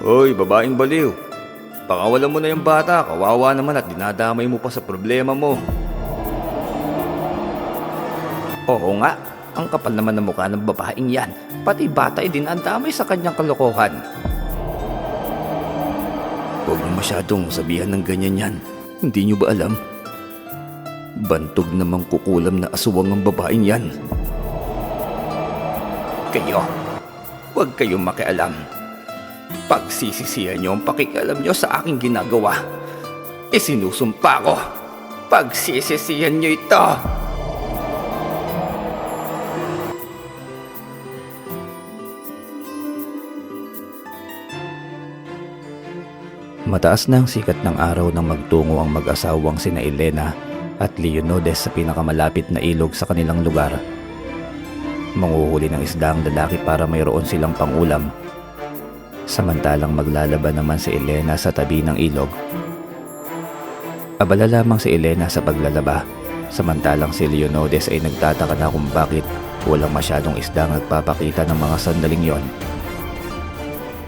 Hoy, babaeng baliw. Pakawalan mo na yung bata, kawawa naman at dinadamay mo pa sa problema mo. Oo nga, ang kapal naman ng mukha ng babaeng yan. Pati bata ay dinadamay sa kanyang kalokohan. Huwag niyo masyadong sabihan ng ganyan yan. Hindi niyo ba alam? Bantog namang kukulam na aswang ang babaeng yan. Kayo, huwag kayong makialam. Pagsisisihan niyo ang pakikialam niyo sa aking ginagawa. Isinusumpa ko. Pagsisisihan niyo ito. Mataas na ang sikat ng araw nang magtungo ang mag-asawang sina Elena at Leonides sa pinakamalapit na ilog sa kanilang lugar. Manguhuli ng isda ang lalaki para mayroon silang pangulam. Samantalang maglalaban naman si Elena sa tabi ng ilog. Abala lamang si Elena sa paglalaba, samantalang si Leonides ay nagtataka na kung bakit walang masyadong isda ang nagpapakita ng mga sandaling yon.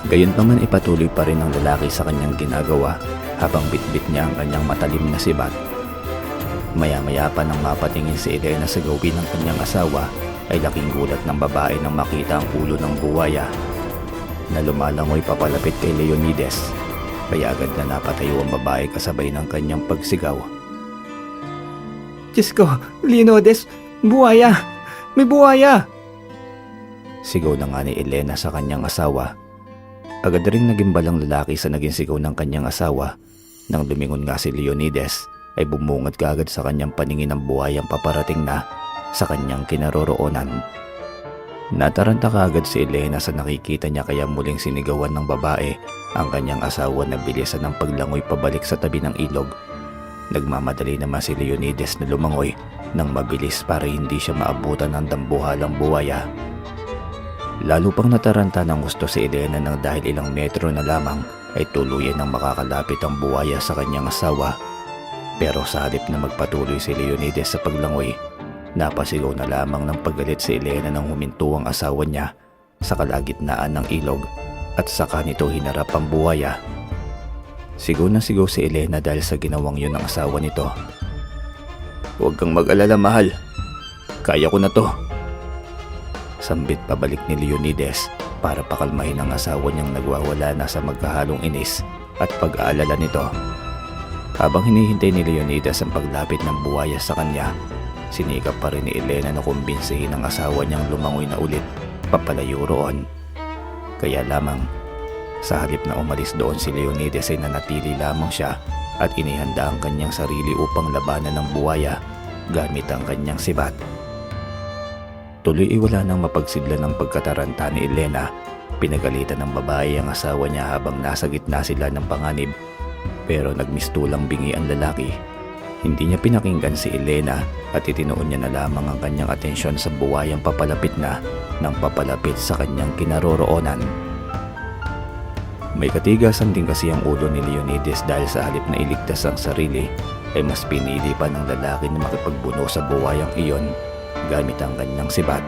Gayunpaman ipatuloy pa rin ang lalaki sa kanyang ginagawa habang bitbit niya ang kanyang matalim na sibat. Maya-maya pa nang mapatingin si Elena sa gawin ng kanyang asawa ay laking gulat ng babae nang makita ang ulo ng buwaya na lumalangoy papalapit kay Leonides, kaya agad na napatayo ang babae kasabay ng kanyang pagsigaw. Diyos ko, Leonides, buwaya! May buwaya! Sigaw na nga ni Elena sa kanyang asawa. Agad ring naging balang lalaki sa naging sigaw ng kanyang asawa. Nang lumingon nga si Leonides ay bumungad kaagad sa kanyang paningin ng buhayang paparating na sa kanyang kinaroroonan. Nataranta kaagad si Elena sa nakikita niya kaya muling sinigawan ng babae ang kanyang asawa na bilisan ng paglangoy pabalik sa tabi ng ilog. Nagmamadali naman si Leonides na lumangoy nang mabilis para hindi siya maabutan ng dambuhalang buwaya. Lalo pang nataranta ng gusto si Elena nang dahil ilang metro na lamang ay tuluyan ng makakalapit ang buwaya sa kanyang asawa. Pero sa halip na magpatuloy si Leonides sa paglangoy, napasigaw na lamang ng paggalit si Elena nang huminto ang asawa niya sa kalagitnaan ng ilog at saka nito hinarap ang buwaya. Sigaw na sigaw si Elena dahil sa ginawang yun ng asawa nito. Huwag kang mag-alala, mahal. Kaya ko na to. Sambit pabalik ni Leonides para pakalmahin ang asawa niyang nagwawala na sa magkahalong inis at pag-aalala nito. Habang hinihintay ni Leonidas ang paglapit ng buwaya sa kanya, sinikap pa rin ni Elena na kumbinsihin ang asawa niyang lumangoy na ulit papalayo roon. Kaya lamang, sa halip na umalis doon si Leonidas ay nanatili lamang siya at inihanda ang kanyang sarili upang labanan ng buwaya gamit ang kanyang sibat. Tuloy wala nang mapagsidlan ng pagkataranta ni Elena. Pinagalitan ng babae ang asawa niya habang nasa gitna sila ng panganib. Pero nagmistulang bingi ang lalaki. Hindi niya pinakinggan si Elena at itinoon niya na lamang ang kanyang atensyon sa buwayang papalapit na ng papalapit sa kanyang kinaroroonan. May katigasan din kasi ang ulo ni Leonides dahil sa halip na iligtas ang sarili ay mas pinili pa ng lalaki na makipagbuno sa buwayang iyon gamit ang kanyang sibat.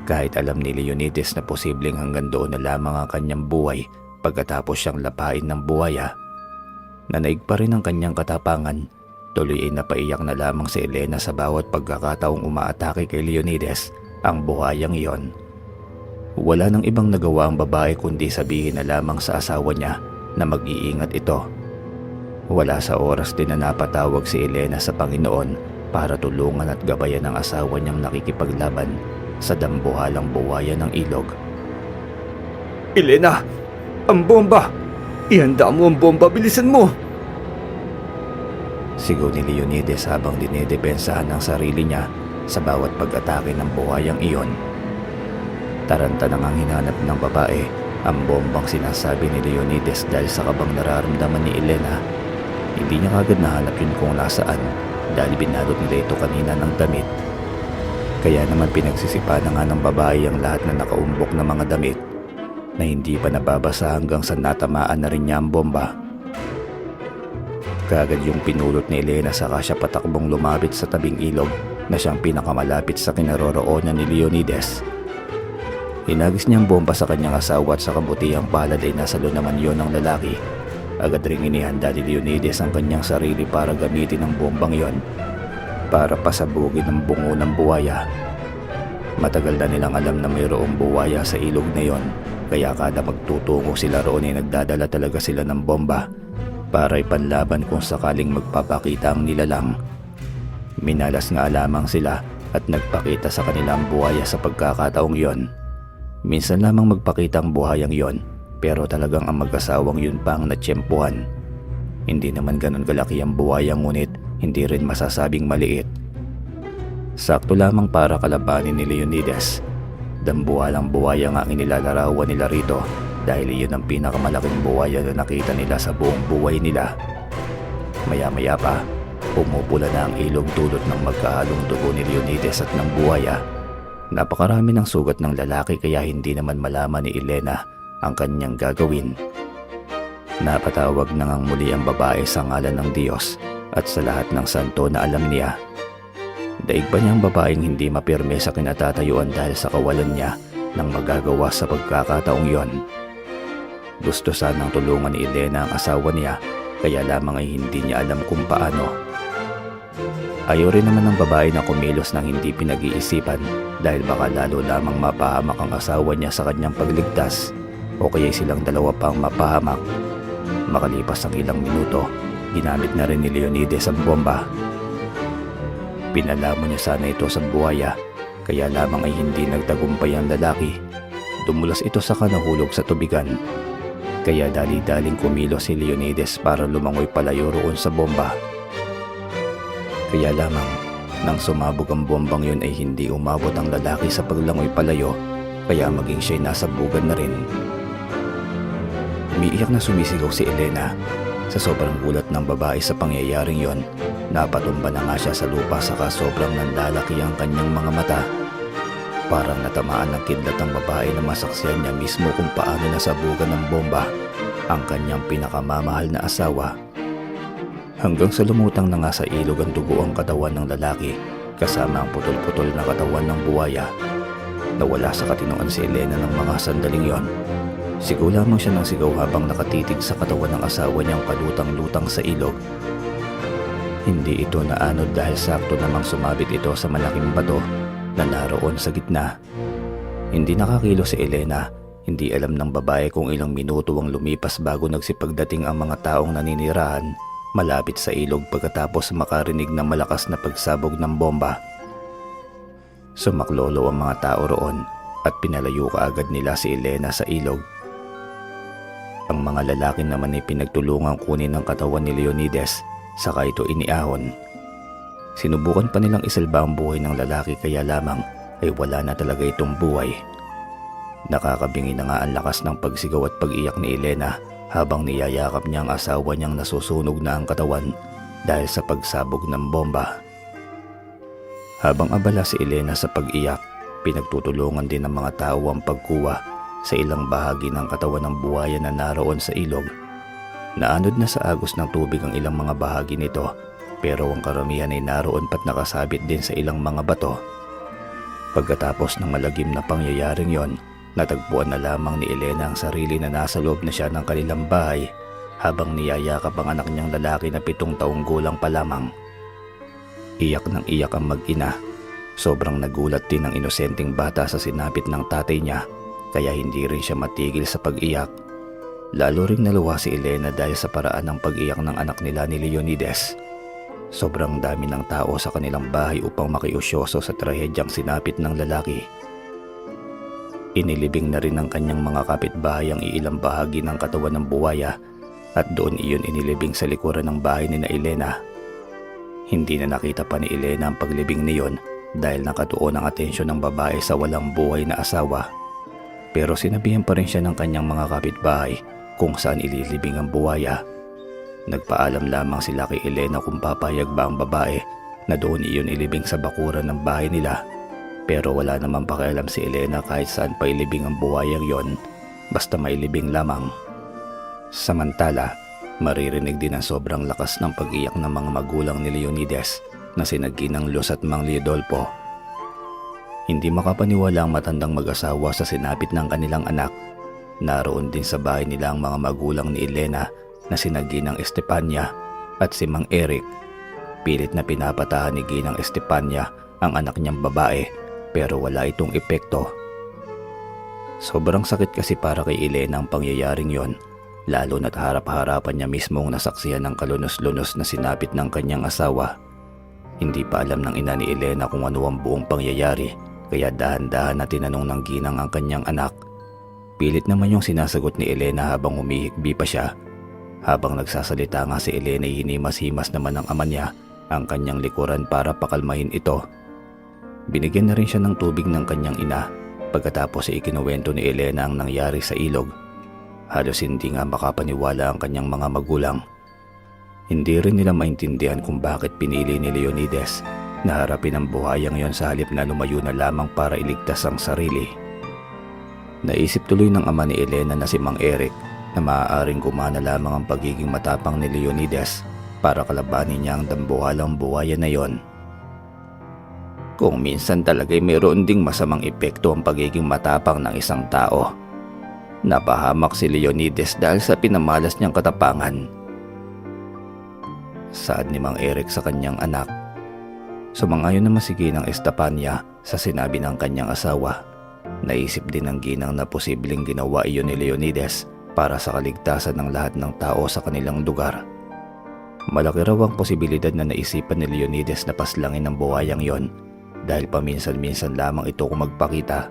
Kahit alam ni Leonides na posibleng hanggang doon na lamang ang kanyang buhay pagkatapos siyang lapain ng buwaya, nanaig pa rin ang kanyang katapangan. Tuloy ay napaiyak na lamang si Elena sa bawat pagkakataong umaatake kay Leonides ang buhayang iyon. Wala nang ibang nagawa ang babae kundi sabihin na lamang sa asawa niya na mag-iingat ito. Wala sa oras din na napatawag si Elena sa Panginoon para tulungan at gabayan ang asawa niyang nakikipaglaban sa dambuhalang buwaya ng ilog. Elena! Ang bomba! Ihanda mo ang bomba! Bilisan mo! Sigaw ni Leonides habang dinedepensahan ang sarili niya sa bawat pag-atake ng buhayang iyon. Taranta nang ang hinanap ng babae ang bombang sinasabi ni Leonides dahil sa kabang nararamdaman ni Elena. Hindi niya kagad nahanap yun kung nasaan dahil binalot nila ito kanina ng damit. Kaya naman pinagsisipa na nga ng babae ang lahat na nakaumbok na mga damit na hindi pa nababasa hanggang sa natamaan na rin niya ang bomba. Kaagad yung pinulot ni Elena saka siya patakbong lumapit sa tabing ilog na siyang pinakamalapit sa kinaroroonan ni Leonides. Hinagis niyang bomba sa kanyang asawa at sa kabutihang palad ay nasalo naman yon ng lalaki. Agad ring inihanda ni Leonidas ang kanyang sarili para gamitin ang bombang yon para pasabugin ang bungo ng buwaya. Matagal na nilang alam na mayroong buwaya sa ilog na yon, kaya kada magtutungo sila roon ay nagdadala talaga sila ng bomba para ipanlaban kung sakaling magpapakita ang nilalang. Minalas nga lamang sila at nagpakita sa kanilang buhaya sa pagkakataong yon. Minsan lamang magpakita ang buhayang yon, pero talagang ang mag-asawang yun pa ang natsyempuhan. Hindi naman ganun kalaki ang buhaya, ngunit hindi rin masasabing maliit. Sakto lamang para kalabanin ni Leonidas. Dambuhalang buhaya nga ang inilalarawan nila rito dahil iyon ang pinakamalaking buhaya na nakita nila sa buong buhay nila. Maya-maya pa, pumupula na ang ilog dulot ng magkahalong dugo ni Leonidas at ng buhaya. Napakarami ng sugat ng lalaki kaya hindi naman malaman ni Elena ang kanyang gagawin. Napatawag na ngang muli ang babae sa ngalan ng Diyos at sa lahat ng santo na alam niya. Daig pa niyang babaeng hindi mapirme sa kinatatayuan dahil sa kawalan niya ng magagawa sa pagkakataong yon. Gusto sanang tulungan ni Elena ang asawa niya, kaya lamang ay hindi niya alam kung paano. Ayaw rin naman ng babae na kumilos ng hindi pinag-iisipan dahil baka lalo lamang mapahamak ang asawa niya sa kanyang pagligtas o kaya silang dalawa pang mapahamak. Makalipas ang ilang minuto, ginamit na rin ni Leonidas ang bomba. Pinalamo niya sana ito sa buhaya, kaya lamang ay hindi nagtagumpay ang lalaki. Dumulas ito sa kanahulog sa tubigan. Kaya dali-daling kumilos si Leonidas para lumangoy palayo roon sa bomba. Kaya lamang, nang sumabog ang bombang yun ay hindi umabot ang lalaki sa paglangoy palayo, kaya maging siya'y nasabugan na rin. Umiiyak na sumisigaw si Elena. Sa sobrang gulat ng babae sa pangyayaring yon, napatumba na nga siya sa lupa saka sobrang nanlalaki ang kanyang mga mata. Parang natamaan ng kidlat ang babae na masaksihan niya mismo kung paano nasabugan ng bomba ang kanyang pinakamamahal na asawa. Hanggang sa lumutang na nga sa ilog ang dugo ang katawan ng lalaki kasama ang putol-putol na katawan ng buwaya. Nawala sa katinoan si Elena ng mga sandaling yon. Sigaw lamang siya ng sigaw habang nakatitig sa katawan ng asawa niyang palutang-lutang sa ilog. Hindi ito naanod dahil sakto namang sumabit ito sa malaking bato na naroon sa gitna. Hindi nakakilos si Elena. Hindi alam ng babae kung ilang minuto ang lumipas bago nagsipagdating ang mga taong naninirahan malapit sa ilog pagkatapos makarinig ng malakas na pagsabog ng bomba. Sumaklolo ang mga tao roon at pinalayo kaagad nila si Elena sa ilog. Ang mga lalaki naman ay pinagtulungang kunin ang katawan ni Leonidas saka ito iniahon. Sinubukan pa nilang isalba ang buhay ng lalaki kaya lamang ay wala na talaga itong buhay. Nakakabingi na nga ang lakas ng pagsigaw at pag-iyak ni Elena habang niyayakap niya ang asawa niyang nasusunog na ang katawan dahil sa pagsabog ng bomba. Habang abala si Elena sa pag-iyak, pinagtutulungan din ng mga tao ang pagkuha sa ilang bahagi ng katawan ng buhaya na naroon sa ilog. Naanod na sa agos ng tubig ang ilang mga bahagi nito, pero ang karamihan ay naroon pat nakasabit din sa ilang mga bato. Pagkatapos ng malagim na pangyayaring yon, natagpuan na lamang ni Elena ang sarili na nasa loob na siya ng kanilang bahay habang niyayakap ang anak niyang lalaki na 7 taong gulang pa lamang. Iyak ng iyak ang mag-ina. Sobrang nagulat din ang inosenteng bata sa sinapit ng tatay niya, kaya hindi rin siya matigil sa pag-iyak. Lalo ring naluwa si Elena dahil sa paraan ng pag-iyak ng anak nila ni Leonidas. Sobrang dami ng tao sa kanilang bahay upang makiusyoso sa trahedyang sinapit ng lalaki. Inilibing na rin ng kanyang mga kapitbahay ang iilang bahagi ng katawan ng buwaya at doon iyon inilibing sa likuran ng bahay ni na Elena. Hindi na nakita pa ni Elena ang paglibing niyon dahil nakatuon ang atensyon ng babae sa walang buhay na asawa. Pero sinabihan pa rin siya ng kanyang mga kapitbahay kung saan ililibing ang buwaya. Nagpaalam lamang sila kay Elena kung papayag ba ang babae na doon iyon ilibing sa bakuran ng bahay nila. Pero wala naman pakialam si Elena kahit saan pa ilibing ang buhayang yon, basta mailibing lamang. Samantala, maririnig din ang sobrang lakas ng pag-iyak ng mga magulang ni Leonidas na sina Ginang Luz at Mang Liodolfo. Hindi makapaniwala ang matandang mag-asawa sa sinapit ng kanilang anak. Naroon din sa bahay nila ang mga magulang ni Elena na sina Ginang Estefania at si Mang Eric. Pilit na pinapatahan ni Ginang Estefania ang anak niyang babae pero wala itong epekto. Sobrang sakit kasi para kay Elena ang pangyayaring yon, lalo na't harap-harapan niya mismong nasaksihan ng kalunos-lunos na sinapit ng kanyang asawa. Hindi pa alam ng ina ni Elena kung ano ang buong pangyayari, kaya dahan-dahan na tinanong ng Ginang ang kanyang anak. Pilit naman yung sinasagot ni Elena habang humihikbi pa siya. Habang nagsasalita nga si Elena, hinimas-himas naman ng ama niya ang kanyang likuran para pakalmahin ito. Binigyan na rin siya ng tubig ng kanyang ina. Pagkatapos ay ikinuwento ni Elena ang nangyari sa ilog. Halos hindi nga makapaniwala ang kanyang mga magulang. Hindi rin nila maintindihan kung bakit pinili ni Leonides na harapin ang buhayang yon sa halip na lumayo na lamang para iligtas ang sarili. Naisip tuloy ng ama ni Elena na si Mang Eric na maaaring gumana lamang ang pagiging matapang ni Leonides para kalabanin niya ang dambuhalang buhaya na yon. Kung minsan talaga'y mayroon ding masamang epekto ang pagiging matapang ng isang tao. Napahamak si Leonides dahil sa pinamalas niyang katapangan. Saad ni Mang Eric sa kanyang anak. Sumang-ayon naman si Ginang Estefania sa sinabi ng kanyang asawa. Naisip din ng Ginang na posibleng ginawa iyon ni Leonides para sa kaligtasan ng lahat ng tao sa kanilang lugar. Malaki raw ang posibilidad na naisipan ni Leonides na paslangin ang buhayang yon dahil paminsan-minsan lamang ito kung magpakita.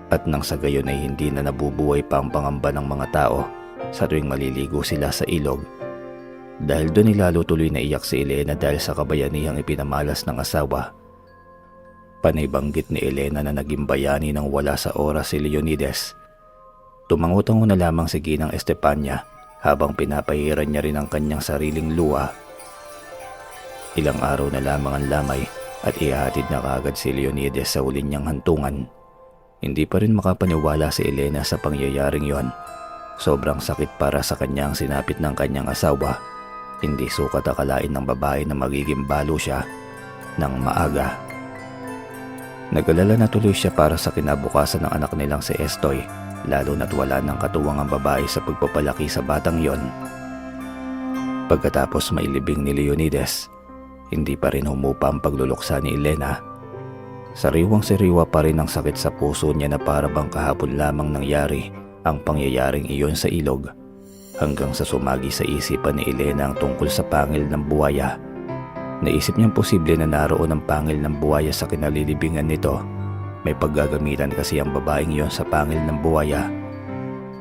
At nang sa gayon ay hindi na nabubuhay pa ang pangamba ng mga tao sa tuwing maliligo sila sa ilog. Dahil doon lalo tuloy na iyak si Elena dahil sa kabayanihang ipinamalas ng asawa. Panay banggit ni Elena na naging bayani nang wala sa oras si Leonides. Tumangutango na lamang si Ginang Estefania habang pinapahiran niya rin ang kanyang sariling luha. Ilang araw na lamang ang lamay at ihahatid na kaagad si Leonides sa huli niyang hantungan. Hindi pa rin makapaniwala si Elena sa pangyayaring yon. Sobrang sakit para sa kanyang sinapit ng kanyang asawa. Hindi sukat akalain ng babae na magiging balo siya ng maaga. Nag-alala na tuloy siya para sa kinabukasan ng anak nilang si Estoy, lalo na't wala ng katuwang ang babae sa pagpapalaki sa batang yon. Pagkatapos mailibing ni Leonides, hindi pa rin humupa ang pagluluksa ni Elena. Sariwang-sariwa pa rin ang sakit sa puso niya na para bang kahapon lamang nangyari ang pangyayaring iyon sa ilog, hanggang sa sumagi sa isipan ni Elena ang tungkol sa pangil ng buwaya. Naisip niyang posible na naroon ang pangil ng buwaya sa kinalilibingan nito. May paggagamitan kasi ang babaeng yon sa pangil ng buwaya.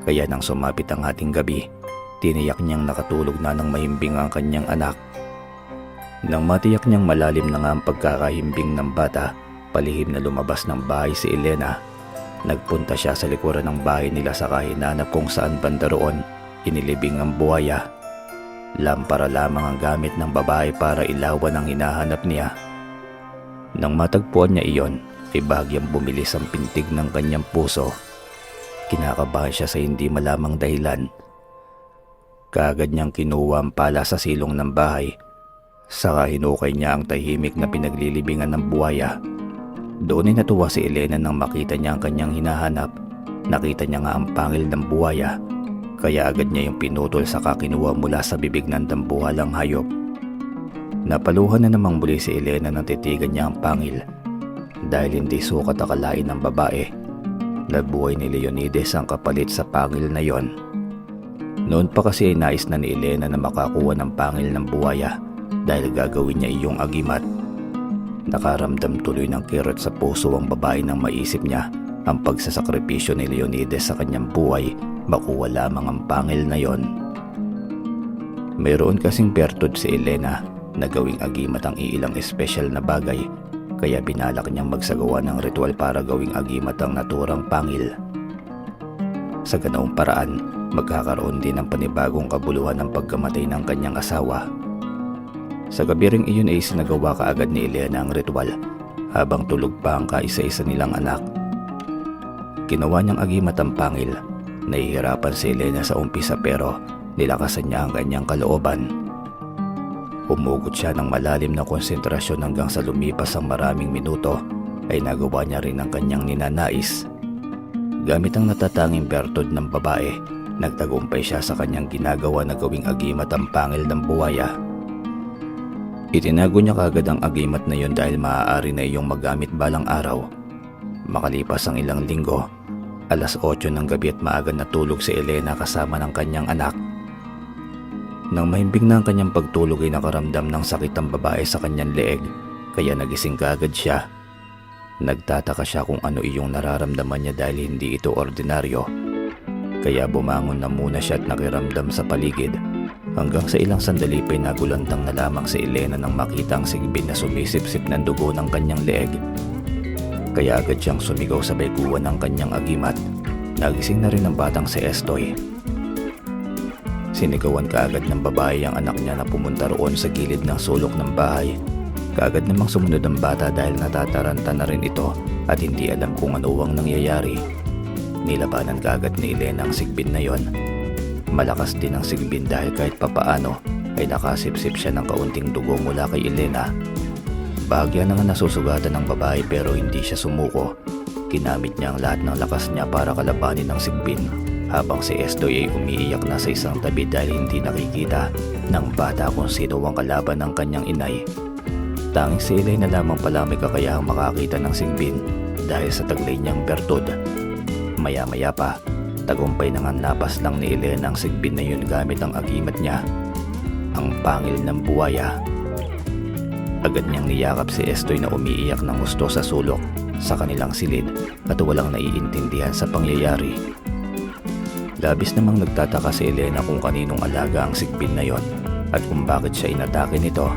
Kaya nang sumapit ang ating gabi, tiniyak niyang nakatulog na ng mahimbing ang kanyang anak. Nang matiyak niyang malalim na nga ang pagkakahimbing ng bata, palihim na lumabas ng bahay si Elena. Nagpunta siya sa likuran ng bahay nila sa kahinanap kung saan banda roon inilibing ang buwaya. Lampara lamang ang gamit ng babae para ilawan ang hinahanap niya. Nang matagpuan niya iyon, ay bahagyang bumilis ang pintig ng kanyang puso. Kinakabahan siya sa hindi malamang dahilan. Kaagad niyang kinuha ang pala sa silong ng bahay. Saka hinukay niya ang tahimik na pinaglilibingan ng buwaya. Doon ay natuwa si Elena nang makita niya ang kanyang hinahanap. Nakita niya nga ang pangil ng buwaya. Kaya agad niya yung pinutol saka kinuha mula sa bibig ng dambuhalang hayop. Napaluhan na namang muli si Elena nang titigan niya ang pangil. Dahil hindi sukat akalain ng babae, nabuhay ni Leonides ang kapalit sa pangil na yon. Noon pa kasi ay nais na ni Elena na makakuha ng pangil ng buwaya dahil gagawin niya iyong agimat. Nakaramdam tuloy ng kirot sa puso ang babae nang maisip niya ang pagsasakripisyo ni Leonides sa kanyang buhay makuha lamang ang pangil na yon. Mayroon kasing bertud si Elena na gawing agimat ang iilang espesyal na bagay, kaya binalak niyang magsagawa ng ritual para gawing agimat ang naturang pangil. Sa ganoong paraan, magkakaroon din ng panibagong kabuluhan ng pagkamatay ng kanyang asawa. Sa gabi ring iyon ay sinagawa kaagad ni Elena ang ritual habang tulog pa ang kaisa-isa nilang anak. Ginawa niyang agimat ang pangil. Nahihirapan si Elena sa umpisa pero nilakasan niya ang kanyang kalooban. Humugot siya ng malalim na konsentrasyon hanggang sa lumipas ang maraming minuto ay nagawa niya rin ang kanyang ninanais. Gamit ang natatanging bertod ng babae, nagtagumpay siya sa kanyang ginagawa na gawing agimat ang pangil ng buwaya. Itinago niya kagad ang agimat na yon dahil maaari na iyong magamit balang araw. Makalipas ang ilang linggo, alas 8 ng gabi at maaga natulog si Elena kasama ng kanyang anak. Nang mahimbing na ang kanyang pagtulog ay nakaramdam ng sakit ang babae sa kanyang leeg, kaya nagising kaagad siya. Nagtataka siya kung ano iyong nararamdaman niya dahil hindi ito ordinaryo. Kaya bumangon na muna siya at nakiramdam sa paligid. Hanggang sa ilang sandali pa'y nagulantang na lamang si Elena nang makita ang sigbin na sumisipsip ng dugo ng kanyang leeg. Kaya agad siyang sumigaw sa baikuan ng kanyang agimat. Nagising na rin ang batang si Estoy. Sinigawan kaagad ng babae ang anak niya na pumunta roon sa gilid ng sulok ng bahay. Kaagad namang sumunod ang bata dahil natataranta na rin ito at hindi alam kung ano ang nangyayari. Nilabanan kaagad ni Elena ang sigbin na yon. Malakas din ang sigbin dahil kahit papaano ay nakasipsip siya ng kaunting dugo mula kay Elena. Bahagya na nga nasusugatan ng babae pero hindi siya sumuko. Ginamit niya ang lahat ng lakas niya para kalabanin ang sigbin habang si Estoy ay umiiyak na sa isang tabi dahil hindi nakikita ng bata kung sino ang kalaban ng kanyang inay. Tanging si Elena lamang pala may kakayahang makakita ng sigbin dahil sa taglay niyang bertod. Maya-maya pa, tagumpay na nga napas lang ni Elena ang sigbin na yun gamit ang agimat niya, ang pangil ng buwaya. Agad niyang niyakap si Estoy na umiiyak ng gusto sa sulok sa kanilang silid at walang naiintindihan sa pangyayari. Labis namang nagtataka si Elena kung kaninong alaga ang sigbin na yon at kung bakit siya inatake nito.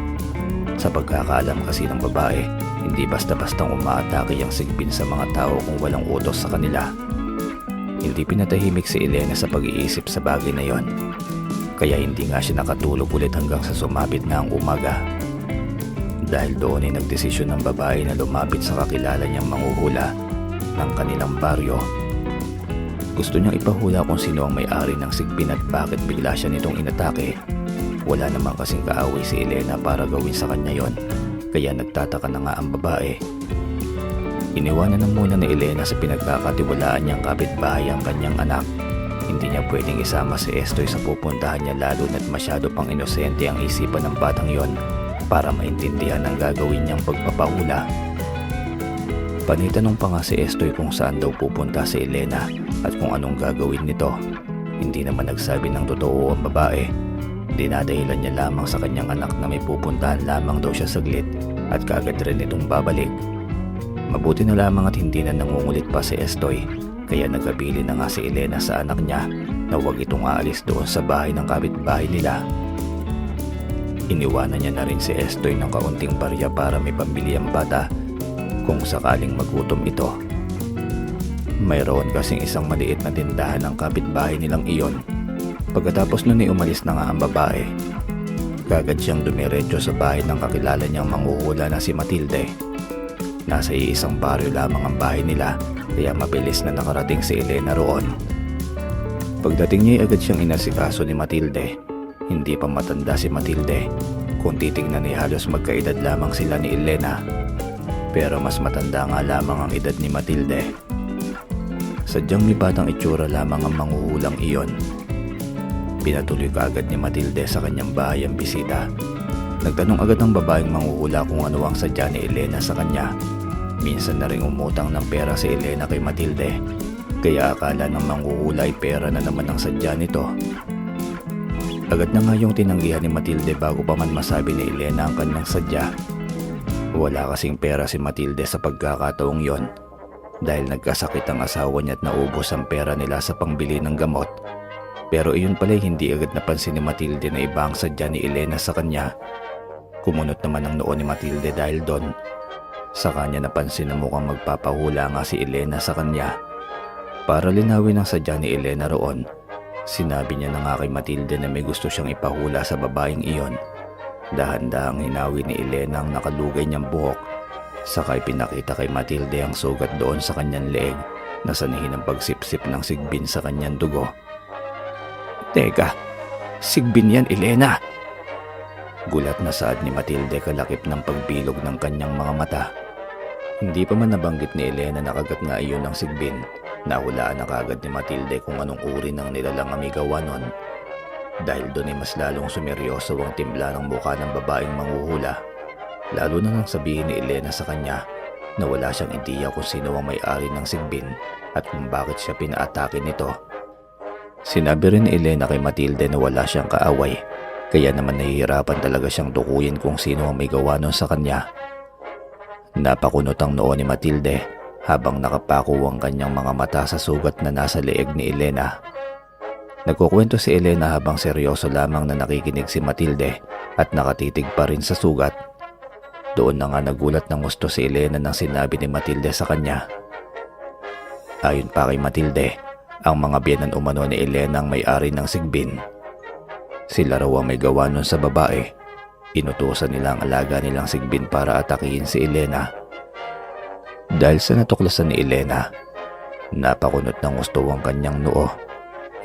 Sa pagkakaalam kasi ng babae, hindi basta-bastang umaatake ang sigbin sa mga tao kung walang utos sa kanila. Hindi pinatahimik si Elena sa pag-iisip sa bagay na yon. Kaya hindi nga siya nakatulog ulit hanggang sa sumapit na ang umaga. Dahil doon ay nagdesisyon ng babae na lumapit sa kakilala niyang manghuhula ng kanilang baryo. Gusto niyang ipahula kung sino ang may-ari ng sigbin at bakit bigla siya nitong inatake. Wala naman kasing kaaway si Elena para gawin sa kanya yon, kaya nagtataka na nga ang babae. Iniwanan na muna ni Elena sa pinagkakatiwalaan niyang kapitbahay ang kanyang anak. Hindi niya pwedeng isama si Estoy sa pupuntahan niya lalo na't masyado pang inosente ang isipan ng batang yon para maintindihan ang gagawin niyang pagpapahula. Panitanong pa nga si Estoy kung saan daw pupunta si Elena at kung anong gagawin nito. Hindi naman nagsabi ng totoo ang babae. Dinadahilan niya lamang sa kanyang anak na may pupuntahan lamang daw siya saglit at kaagad rin itong babalik. Mabuti na lamang at hindi na nangungulit pa si Estoy, kaya nagkabili na nga si Elena sa anak niya na huwag itong aalis doon sa bahay ng kapitbahay nila. Iniwanan niya na rin si Estoy ng kaunting barya para may pambili ang bata kung sakaling magutom ito. Mayroon kasing isang maliit na tindahan ng kapitbahay nilang iyon. Pagkatapos nun ay umalis na nga ang babae. Kagad siyang dumiretso sa bahay ng kakilala niyang manghuhula na si Matilde. Nasa iisang baryo lamang ang bahay nila kaya mabilis na nakarating si Elena roon. Pagdating niya ay agad siyang inasikaso ni Matilde. Hindi pa matanda si Matilde. Kung titingnan ay halos magkaedad lamang sila ni Elena. Pero mas matanda nga lamang ang edad ni Matilde. Sadyang may batang itsura lamang ang manghuhulang iyon. Pinatuloy kaagad ni Matilde sa kanyang bahay ang bisita. Nagtanong agad ang babaeng manghuhula kung ano ang sadya ni Elena sa kanya. Minsan na rin umutang ng pera si Elena kay Matilde. Kaya akala ng manghuhula ay pera na naman ang sadya nito. Agad na nga yung tinanggihan ni Matilde bago pa man masabi ni Elena ang kanyang sadya. Wala kasing pera si Matilde sa pagkakataong yon dahil nagkasakit ang asawa niya at naubos ang pera nila sa pangbili ng gamot. Pero iyon pala'y hindi agad napansin ni Matilde na iba ang sadya ni Elena sa kanya. Kumunot naman ang noo ni Matilde dahil doon. Sa kanya napansin na mukhang magpapahula nga si Elena sa kanya. Para linawin ang sadya ni Elena roon, sinabi niya na nga kay Matilde na may gusto siyang ipahula sa babaeng iyon. Dahan-dahang hinawi ni Elena ang nakalugay niyang buhok. Saka ipinakita kay Matilde ang sugat doon sa kanyang leeg na sanihin ang pagsipsip ng sigbin sa kanyang dugo. Teka, sigbin yan, Elena! Gulat na saad ni Matilde kalakip ng pagbilog ng kanyang mga mata. Hindi pa man nabanggit ni Elena na kagat nga iyon ng sigbin, nahulaan na kagad ni Matilde kung anong uri ng nilalang amigawa nun. Dahil doon ay mas lalong sumeryoso ang timbla ng mukha ng babaeng manghuhula. Lalo na nang sabihin ni Elena sa kanya na wala siyang ideya kung sino ang may-ari ng sigbin at kung bakit siya pinaatake nito. Sinabi rin ni Elena kay Matilde na wala siyang kaaway, kaya naman nahihirapan talaga siyang tukuyin kung sino ang may gawa nun sa kanya. Napakunot ang noo ni Matilde habang nakapako ang kanyang mga mata sa sugat na nasa leeg ni Elena. Nagkukwento si Elena habang seryoso lamang na nakikinig si Matilde at nakatitig pa rin sa sugat. Doon na nga nagulat ng gusto si Elena nang sinabi ni Matilde sa kanya. Ayon pa kay Matilde, ang mga biyenan umano ni Elena ang may-ari ng sigbin. Sila raw ang may gawa nun sa babae. Inutusan nila ang alaga nilang sigbin para atakihin si Elena. Dahil sa natuklasan ni Elena, napakunot ng gusto ang kanyang noo.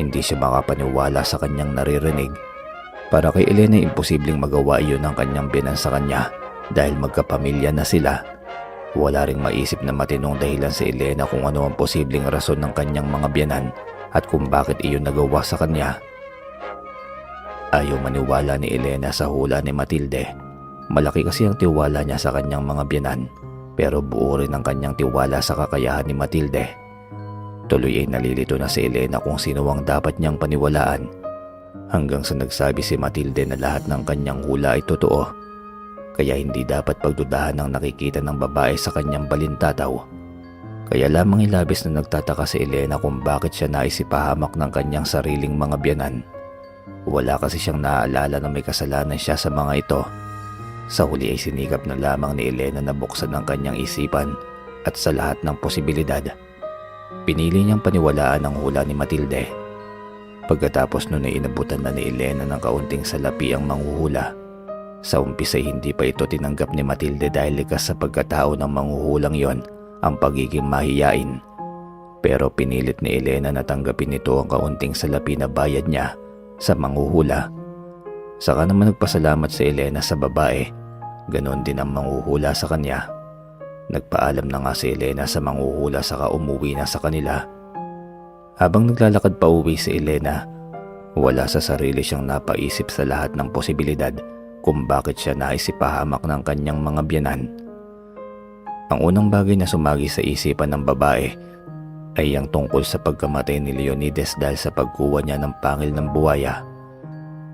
Hindi siya makapaniwala sa kanyang naririnig. Para kay Elena imposibleng magawa iyon ng kanyang biyenan sa kanya dahil magkapamilya na sila. Wala ring maisip na matinong dahilan si Elena kung ano ang posibleng rason ng kanyang mga biyenan at kung bakit iyon nagawa sa kanya. Ayaw maniwala ni Elena sa hula ni Matilde. Malaki kasi ang tiwala niya sa kanyang mga biyenan, pero buo rin ang kanyang tiwala sa kakayahan ni Matilde. Tuloy ay nalilito na si Elena kung sino ang dapat niyang paniwalaan, hanggang sa nagsabi si Matilde na lahat ng kanyang hula ay totoo, kaya hindi dapat pagdudahan ang nakikita ng babae sa kanyang balintataw. Kaya lamang ilabis na nagtataka si Elena kung bakit siya naisipahamak ng kanyang sariling mga biyenan. Wala kasi siyang naaalala na may kasalanan siya sa mga ito. Sa huli ay sinikap na lamang ni Elena na buksan ang kanyang isipan at sa lahat ng posibilidad, pinili niyang paniwalaan ang hula ni Matilde. Pagkatapos nun ay inabutan na ni Elena ng kaunting salapi ang manghuhula. Sa umpisa ay hindi pa ito tinanggap ni Matilde dahil likas sa pagkatao ng manghuhulang yon ang pagiging mahiyain. Pero pinilit ni Elena na tanggapin nito ang kaunting salapi na bayad niya sa manghuhula. Saka naman nagpasalamat si Elena sa babae. Ganon din ang manghuhula sa kanya. Nagpaalam na nga si Elena sa manghuhula saka umuwi na sa kanila. Habang naglalakad pa uwi si Elena, wala sa sarili siyang napaisip sa lahat ng posibilidad kung bakit siya naisipahamak ng kanyang mga biyenan. Ang unang bagay na sumagi sa isipan ng babae ay ang tungkol sa pagkamatay ni Leonides dahil sa pagkuha niya ng pangil ng buwaya.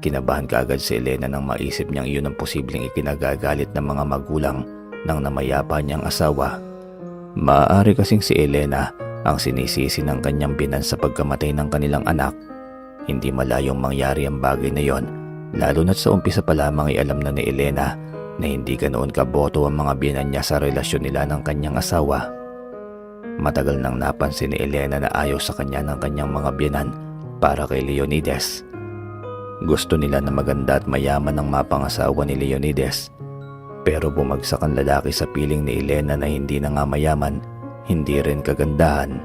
Kinabahan kaagad si Elena nang maisip niyang iyon ang posibleng ikinagagalit ng mga magulang ng namayapa niyang asawa. Maaari kasing si Elena ang sinisisi ng kanyang binan sa pagkamatay ng kanilang anak. Hindi malayong mangyari ang bagay na yon, lalo na't sa umpisa pa lamang ay alam na ni Elena na hindi ganoon kaboto ang mga biyenan niya sa relasyon nila ng kanyang asawa. Matagal nang napansin ni Elena na ayaw sa kanya ng kanyang mga biyenan para kay Leonides. Gusto nila na maganda at mayaman ang mapangasawa ni Leonides. Pero bumagsak ang lalaki sa piling ni Elena na hindi na nga mayaman, hindi rin kagandahan.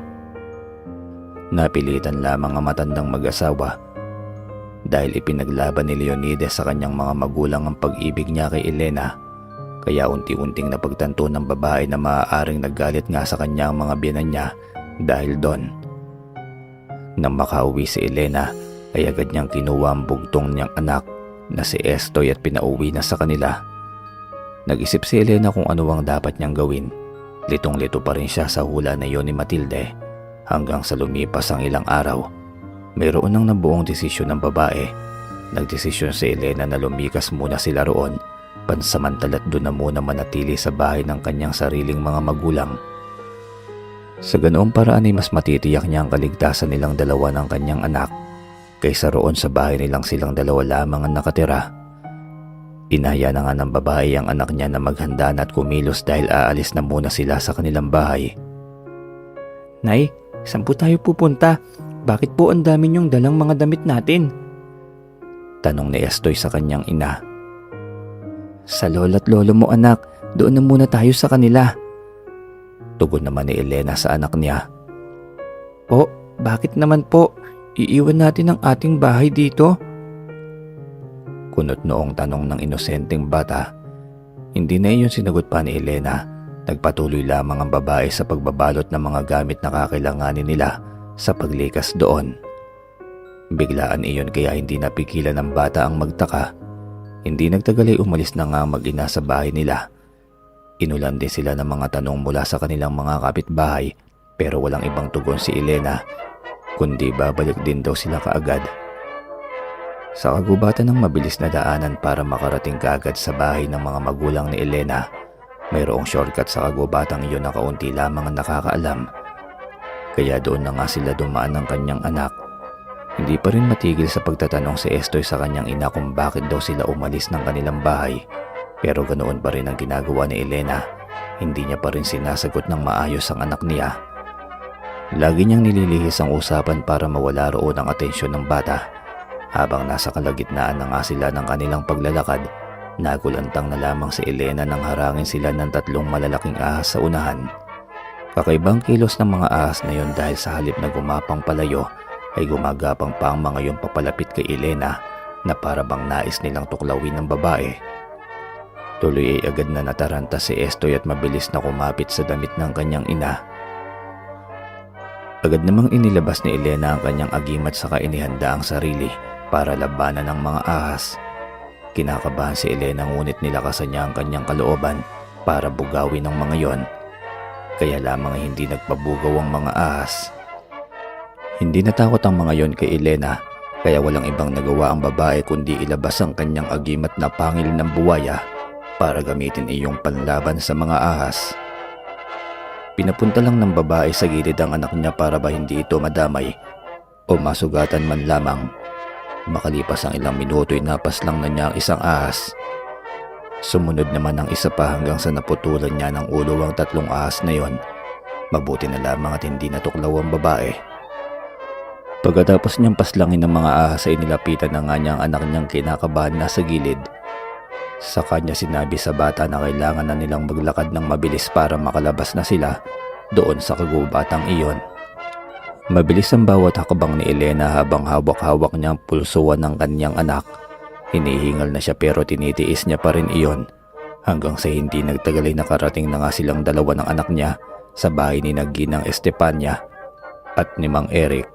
Napilitan lamang ang matandang mag-asawa dahil ipinaglaban ni Leonides sa kanyang mga magulang ang pag-ibig niya kay Elena. Kaya unti-unting napagtanto ng babae na maaaring naggalit nga sa kanya ang mga biyenan niya dahil doon. Nang makauwi si Elena ay agad niyang kinuha ang bugtong niyang anak na si Estoy at pinauwi na sa kanila. Nag-isip si Elena kung ano ang dapat niyang gawin. Litong-lito pa rin siya sa hula na yon ni Matilde hanggang sa lumipas ang ilang araw. Mayroon nang nabuong desisyon ng babae. Nagdesisyon si Elena na lumikas muna sila roon, pansamantala't doon na muna manatili sa bahay ng kanyang sariling mga magulang. Sa ganoong paraan ay mas matitiyak niya ang kaligtasan nilang dalawa ng kanyang anak kaysa roon sa bahay nilang silang dalawa lamang ang nakatira. Inaya na nga ng babae ang anak niya na maghanda na at kumilos dahil aalis na muna sila sa kanilang bahay. Nay, saan po tayo pupunta? Bakit po ang dami niyong dalang mga damit natin? Tanong ni Estoy sa kanyang ina. Sa lola't lolo mo anak, doon na muna tayo sa kanila. Tugon naman ni Elena sa anak niya. Po, bakit naman po? Iiwan natin ang ating bahay dito? Kunot noong tanong ng inosenteng bata. Hindi na iyon sinagot pa ni Elena Nagpatuloy lamang ang babae sa pagbabalot ng mga gamit na kakailanganin nila sa paglikas doon. Biglaan iyon kaya hindi napigilan ng bata ang magtaka. Hindi nagtagal ay umalis na nga ang mag-ina sa bahay nila. Inulan din sila ng mga tanong mula sa kanilang mga kapitbahay pero walang ibang tugon si Elena, kundi babalik din daw sila kaagad. Sa kagubatan ng mabilis na daanan para makarating kaagad sa bahay ng mga magulang ni Elena, mayroong shortcut sa kagubatang iyon na kaunti lamang ang nakakaalam. Kaya doon na nga sila dumaan ng kanyang anak. Hindi pa rin matigil sa pagtatanong si Estoy sa kanyang ina kung bakit daw sila umalis ng kanilang bahay. Pero ganoon pa rin ang ginagawa ni Elena. Hindi niya pa rin sinasagot ng maayos ang anak niya. Lagi niyang nililihis ang usapan para mawala roon ang atensyon ng bata. Habang nasa kalagitnaan na nga sila ng kanilang paglalakad, nagulantang na lamang si Elena nang harangin sila ng 3 malalaking ahas sa unahan. Kakaibang kilos ng mga ahas na yon dahil sa halip na gumapang palayo, ay gumagapang pa ang mga yon papalapit kay Elena na para bang nais nilang tuklawin ng babae. Tuloy ay agad na nataranta si Estoy at mabilis na kumapit sa damit ng kanyang ina. Agad namang inilabas ni Elena ang kanyang agimat saka inihanda ang sarili para labanan ng mga ahas. Kinakabahan si Elena ngunit nilakasan niya ang kanyang kalooban para bugawin ng mga yon. Kaya lamang ay hindi nagpabugaw ang mga ahas. Hindi natakot ang mga yon kay Elena, kaya walang ibang nagawa ang babae kundi ilabas ang kanyang agimat na pangil ng buwaya para gamitin iyong panlaban sa mga ahas. Pinapunta lang ng babae sa gilid ang anak niya para ba hindi ito madamay o masugatan man lamang. Makalipas ang ilang minuto ay napas lang na niya ang isang ahas. Sumunod naman ang isa pa hanggang sa naputulan niya ng ulo ang 3 ahas na yon. Mabuti na lamang at hindi natuklaw ang babae. Pagkatapos niyang paslangin ng mga ahas ay nilapitan na nga niya ang anak niyang kinakabahan na sa gilid. Sa kanya sinabi sa bata na kailangan na nilang maglakad ng mabilis para makalabas na sila doon sa kagubatang iyon. Mabilis ang bawat hakbang ni Elena habang hawak-hawak niya ang pulsuan ng kanyang anak. Hinihingal na siya pero tinitiis niya pa rin iyon hanggang sa hindi nagtagal ay nakarating na nga silang 2 ng anak niya sa bahay ni Ginang Estefania at ni Mang Eric.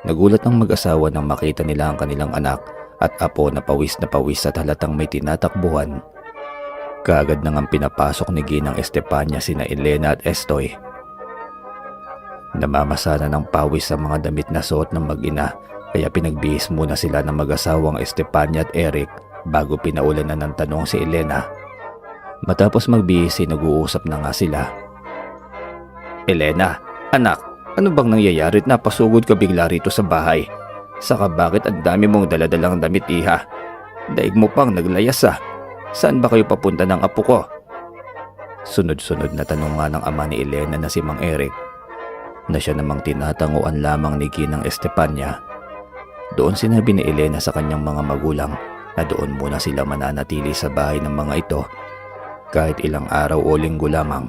Nagulat ang mag-asawa nang makita nila ang kanilang anak at apo na pawis at halatang may tinatakbuhan. Kaagad na ngang pinapasok ni Ginang Estefania sina Elena at Estoy. Namamasana ng pawis sa mga damit na suot ng mag-ina kaya pinagbihis muna sila ng mag-asawang Estefania at Eric bago pinaulanan ng tanong si Elena. Matapos magbihis ay nag-uusap na nga sila. Elena, anak, ano bang nangyayari at napasugod ka bigla rito sa bahay? Saka bakit ang dami mong daladalang damit, iha? Daig mo pang naglayas ah. Saan ba kayo papunta ng apo ko? Sunod-sunod na tanong nga ng ama ni Elena na si Mang Eric na siya namang tinatanguan lamang ni Ginang Estefania. Doon sinabi ni Elena sa kanyang mga magulang na doon muna sila mananatili sa bahay ng mga ito kahit ilang araw o linggo lamang.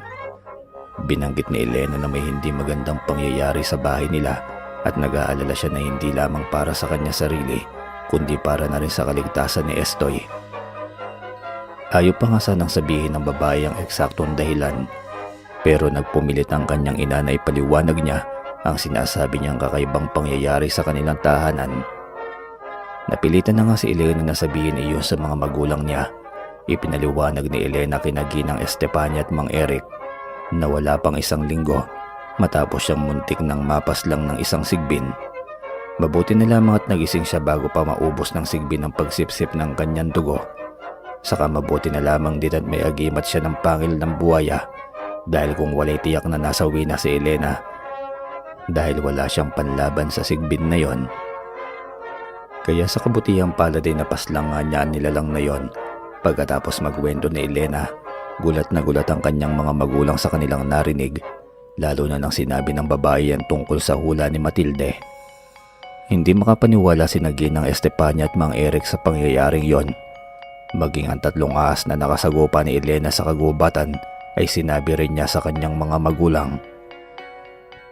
Binanggit ni Elena na may hindi magandang pangyayari sa bahay nila at nag-aalala siya na hindi lamang para sa kanya sarili kundi para na rin sa kaligtasan ni Estoy. Ayaw pa nga sanang sabihin ng babae ang eksaktong dahilan pero nagpumilit ang kanyang ina na ipaliwanag niya ang sinasabi niyang kakaibang pangyayari sa kanilang tahanan. Napilitan na nga si Elena na sabihin iyon sa mga magulang niya. Ipinaliwanag ni Elena kina Ginang Estefania at Mang Eric na wala pang 1 linggo matapos siyang muntik ng mapas lang ng isang sigbin. Mabuti na lamang at nagising siya bago pa maubos ng sigbin ang pagsipsip ng kanyang dugo. Saka mabuti na lamang din at may agimat siya ng pangil ng buwaya dahil kung walay tiyak na nasawi na si Elena dahil wala siyang panlaban sa sigbin na yon. Kaya sa kabutihang palad ay napaslang nga niya ang nilalang na yon. Pagkatapos magwento ni Elena, gulat na gulat ang kanyang mga magulang sa kanilang narinig, lalo na nang sinabi ng babae yan tungkol sa hula ni Matilde. Hindi makapaniwala si Ginang Estefania at Mang Eric sa pangyayaring yon. Maging ang 3 ahas na nakasagupa ni Elena sa kagubatan ay sinabi rin niya sa kanyang mga magulang.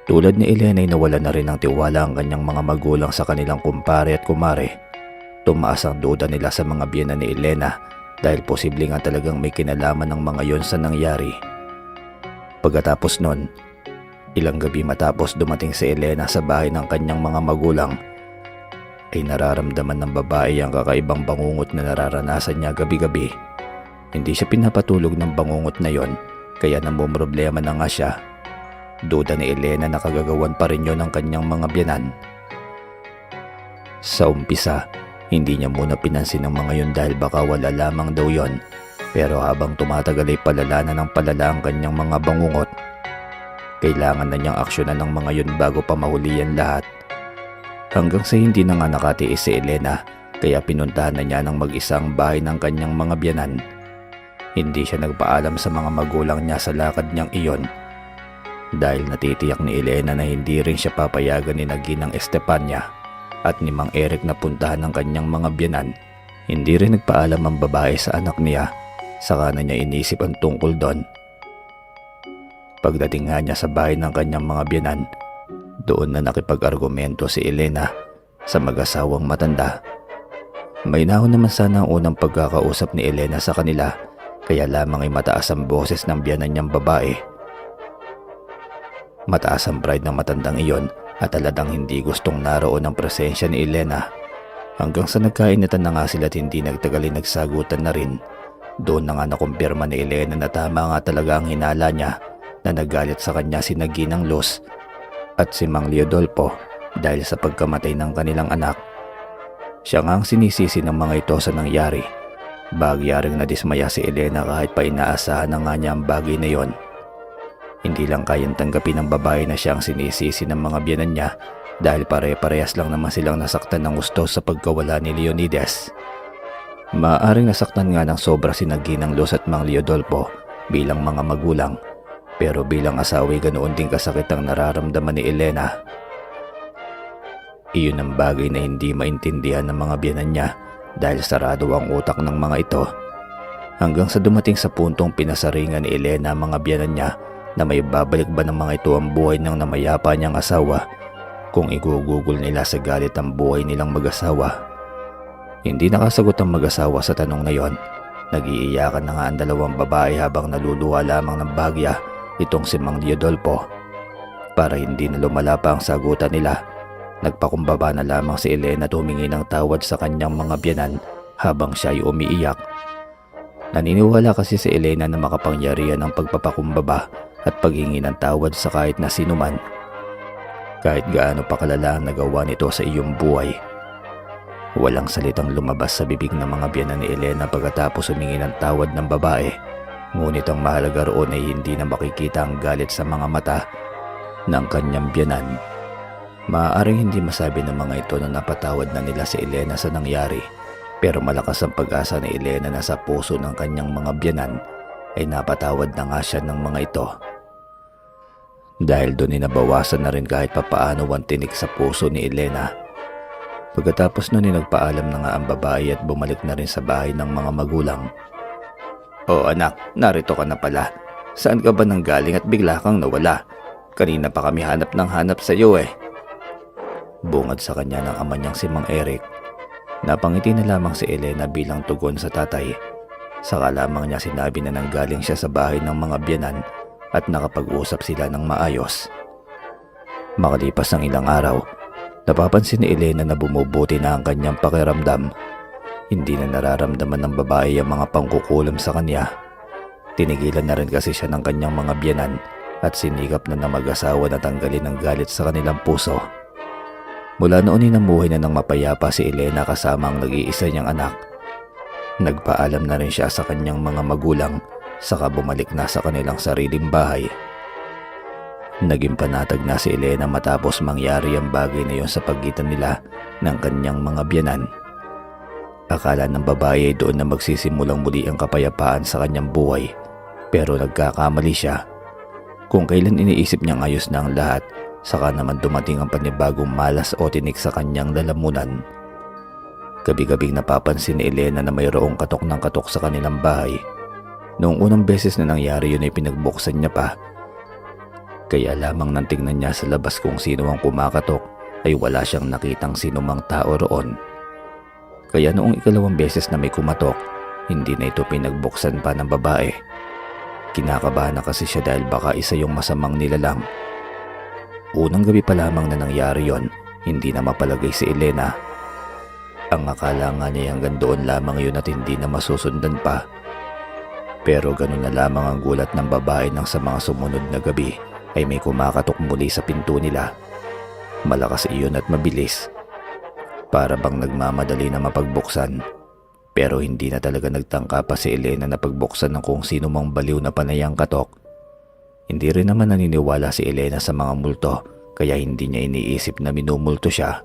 Tulad ni Elena ay nawala na rin ng tiwala ang kanyang mga magulang sa kanilang kumpare at kumare. Tumaas ang duda nila sa mga biyenan ni Elena dahil posible nga talagang may kinalaman ng mga yon sa nangyari. Pagkatapos nun, ilang gabi matapos dumating si Elena sa bahay ng kanyang mga magulang, ay nararamdaman ng babae ang kakaibang bangungot na nararanasan niya gabi-gabi. Hindi siya pinapatulog ng bangungot na yon, kaya namumroblema na nga siya. Duda ni Elena na kagagawan pa rin yon ng kanyang mga biyanan. Sa umpisa, hindi niya muna pinansin ang mga yun dahil baka wala lamang daw yon. Pero habang tumatagal ay palala na ng palala ang kanyang mga bangungot. Kailangan na niyang aksyonan ng mga yun bago pa mahuli yan lahat. Hanggang sa hindi na nga nakatiis si Elena, kaya pinuntahan na niya ng mag-isa ang bahay ng kanyang mga biyanan. Hindi siya nagpaalam sa mga magulang niya sa lakad niyang iyon. Dahil natitiyak ni Elena na hindi rin siya papayagan ni Ginang Estefania at ni Mang Eric na puntahan ng kanyang mga biyanan. Hindi rin nagpaalam ang babae sa anak niya, saka na niya inisip ang tungkol doon. Pagdating nga niya sa bahay ng kanyang mga biyanan, doon na nakipag-argumento si Elena sa mag-asawang matanda. May nahon naman sana ang unang pagkakausap ni Elena sa kanila, kaya lamang ay mataas ang boses ng biyanan niyang babae. Mataas ang pride ng matandang iyon at taladang hindi gustong naroon ang presensya ni Elena. Hanggang sa nagkainitan na nga sila at hindi nagtagal ay nagsagutan na rin. Doon na nga nakumpirma ni Elena na tama nga talaga ang hinala niya na nagalit sa kanya si Ginang Luz at si Mang Leodolfo dahil sa pagkamatay ng kanilang anak. Siya nga ang sinisisi ng mga ito sa nangyari. Bagyaring nadismaya si Elena kahit pa inaasahan na nga niya ang bagay na yon. Hindi lang kayang tanggapin ng babae na siya ang sinisisi ng mga biyanan niya dahil pare-parehas lang naman silang nasaktan ng gusto sa pagkawala ni Leonides. Maaaring nasaktan nga ng sobra si Ginang Luz at Mang Leodolfo bilang mga magulang, pero bilang asawa ganoon din kasakit ang nararamdaman ni Elena. Iyon ang bagay na hindi maintindihan ng mga biyanan niya dahil sarado ang utak ng mga ito. Hanggang sa dumating sa puntong pinasaringan ni Elena ang mga biyanan niya na may babalik ba ng mga ito ang buhay ng namayapa niyang asawa kung igugugol nila sa galit ang buhay nilang mag-asawa. Hindi nakasagot ang mag-asawa sa tanong na yon. Nag-iiyakan na nga ang dalawang babae habang naluluha lamang ng bagya itong si Mang Leodolfo. Para hindi na lumala pa ang sagutan nila, nagpakumbaba na lamang si Elena at humingi ng tawad sa kanyang mga biyanan habang siya ay umiiyak. Naniniwala kasi si Elena na makapangyarihan ang pagpapakumbaba at paghingi ng tawad sa kahit na sino man. Kahit gaano pa kalala ang nagawa nito sa iyong buhay. Walang salitang lumabas sa bibig ng mga biyanan ni Elena pagkatapos humingi ng tawad ng babae. Ngunit ang mahalaga roon ay hindi na makikita ang galit sa mga mata ng kanyang biyanan. Maaaring hindi masabi ng mga ito na napatawad na nila si Elena sa nangyari, pero malakas ang pag-asa ni Elena na sa puso ng kanyang mga biyanan ay napatawad na nga siya ng mga ito. Dahil doon ay nabawasan na rin kahit papaano ang tinik sa puso ni Elena. Pagkatapos nun ay nagpaalam na nga ang babae at bumalik na rin sa bahay ng mga magulang. "Oh anak, narito ka na pala. Saan ka ba nanggaling at bigla kang nawala? Kanina pa kami hanap ng hanap sa iyo eh." Bungad sa kanya ng ama niyang si Mang Eric. Napangiti na lamang si Elena bilang tugon sa tatay. Saka lamang niya sinabi na nanggaling siya sa bahay ng mga biyanan at nakapag-usap sila ng maayos. Makalipas ng ilang araw, napapansin ni Elena na bumubuti na ang kanyang pakiramdam. Hindi na nararamdaman ng babae ang mga pangkukulam sa kanya. Tinigilan na rin kasi siya ng kanyang mga biyanan at sinikap na mag-asawa na tanggalin ang galit sa kanilang puso. Mula noon ay namuhay na ng mapayapa si Elena kasama ang nag-iisa niyang anak. Nagpaalam na rin siya sa kanyang mga magulang saka bumalik na sa kanilang sariling bahay. Naging panatag na si Elena matapos mangyari ang bagay na yon sa pagitan nila ng kanyang mga biyanan. Akala ng babae ay doon na magsisimulang muli ang kapayapaan sa kanyang buhay, pero nagkakamali siya. Kung kailan iniisip niyang ayos na ang lahat, saka naman dumating ang panibagong malas o tinik sa kanyang lalamunan. Gabi-gabing napapansin ni Elena na mayroong katok ng katok sa kanilang bahay. Noong unang beses na nangyari yun ay pinagbuksan niya pa. Kaya lamang nang tingnan niya sa labas kung sino ang kumakatok ay wala siyang nakitang sinumang tao roon. Kaya noong ikalawang beses na may kumatok, hindi na ito pinagbuksan pa ng babae. Kinakabahan na kasi siya dahil baka isa yung masamang nilalang. Unang gabi pa lamang na nangyari yon, hindi na mapalagay si Elena. Ang akala nga niya hanggang doon lamang yun at hindi na masusundan pa. Pero ganun na lamang ang gulat ng babae nang sa mga sumunod na gabi ay may kumakatok muli sa pinto nila. Malakas iyon at mabilis. Para bang nagmamadali na mapagbuksan. Pero hindi na talaga nagtangka pa si Elena na pagbuksan ng kung sino mang baliw na panayang katok. Hindi rin naman naniniwala si Elena sa mga multo kaya hindi niya iniisip na minumulto siya.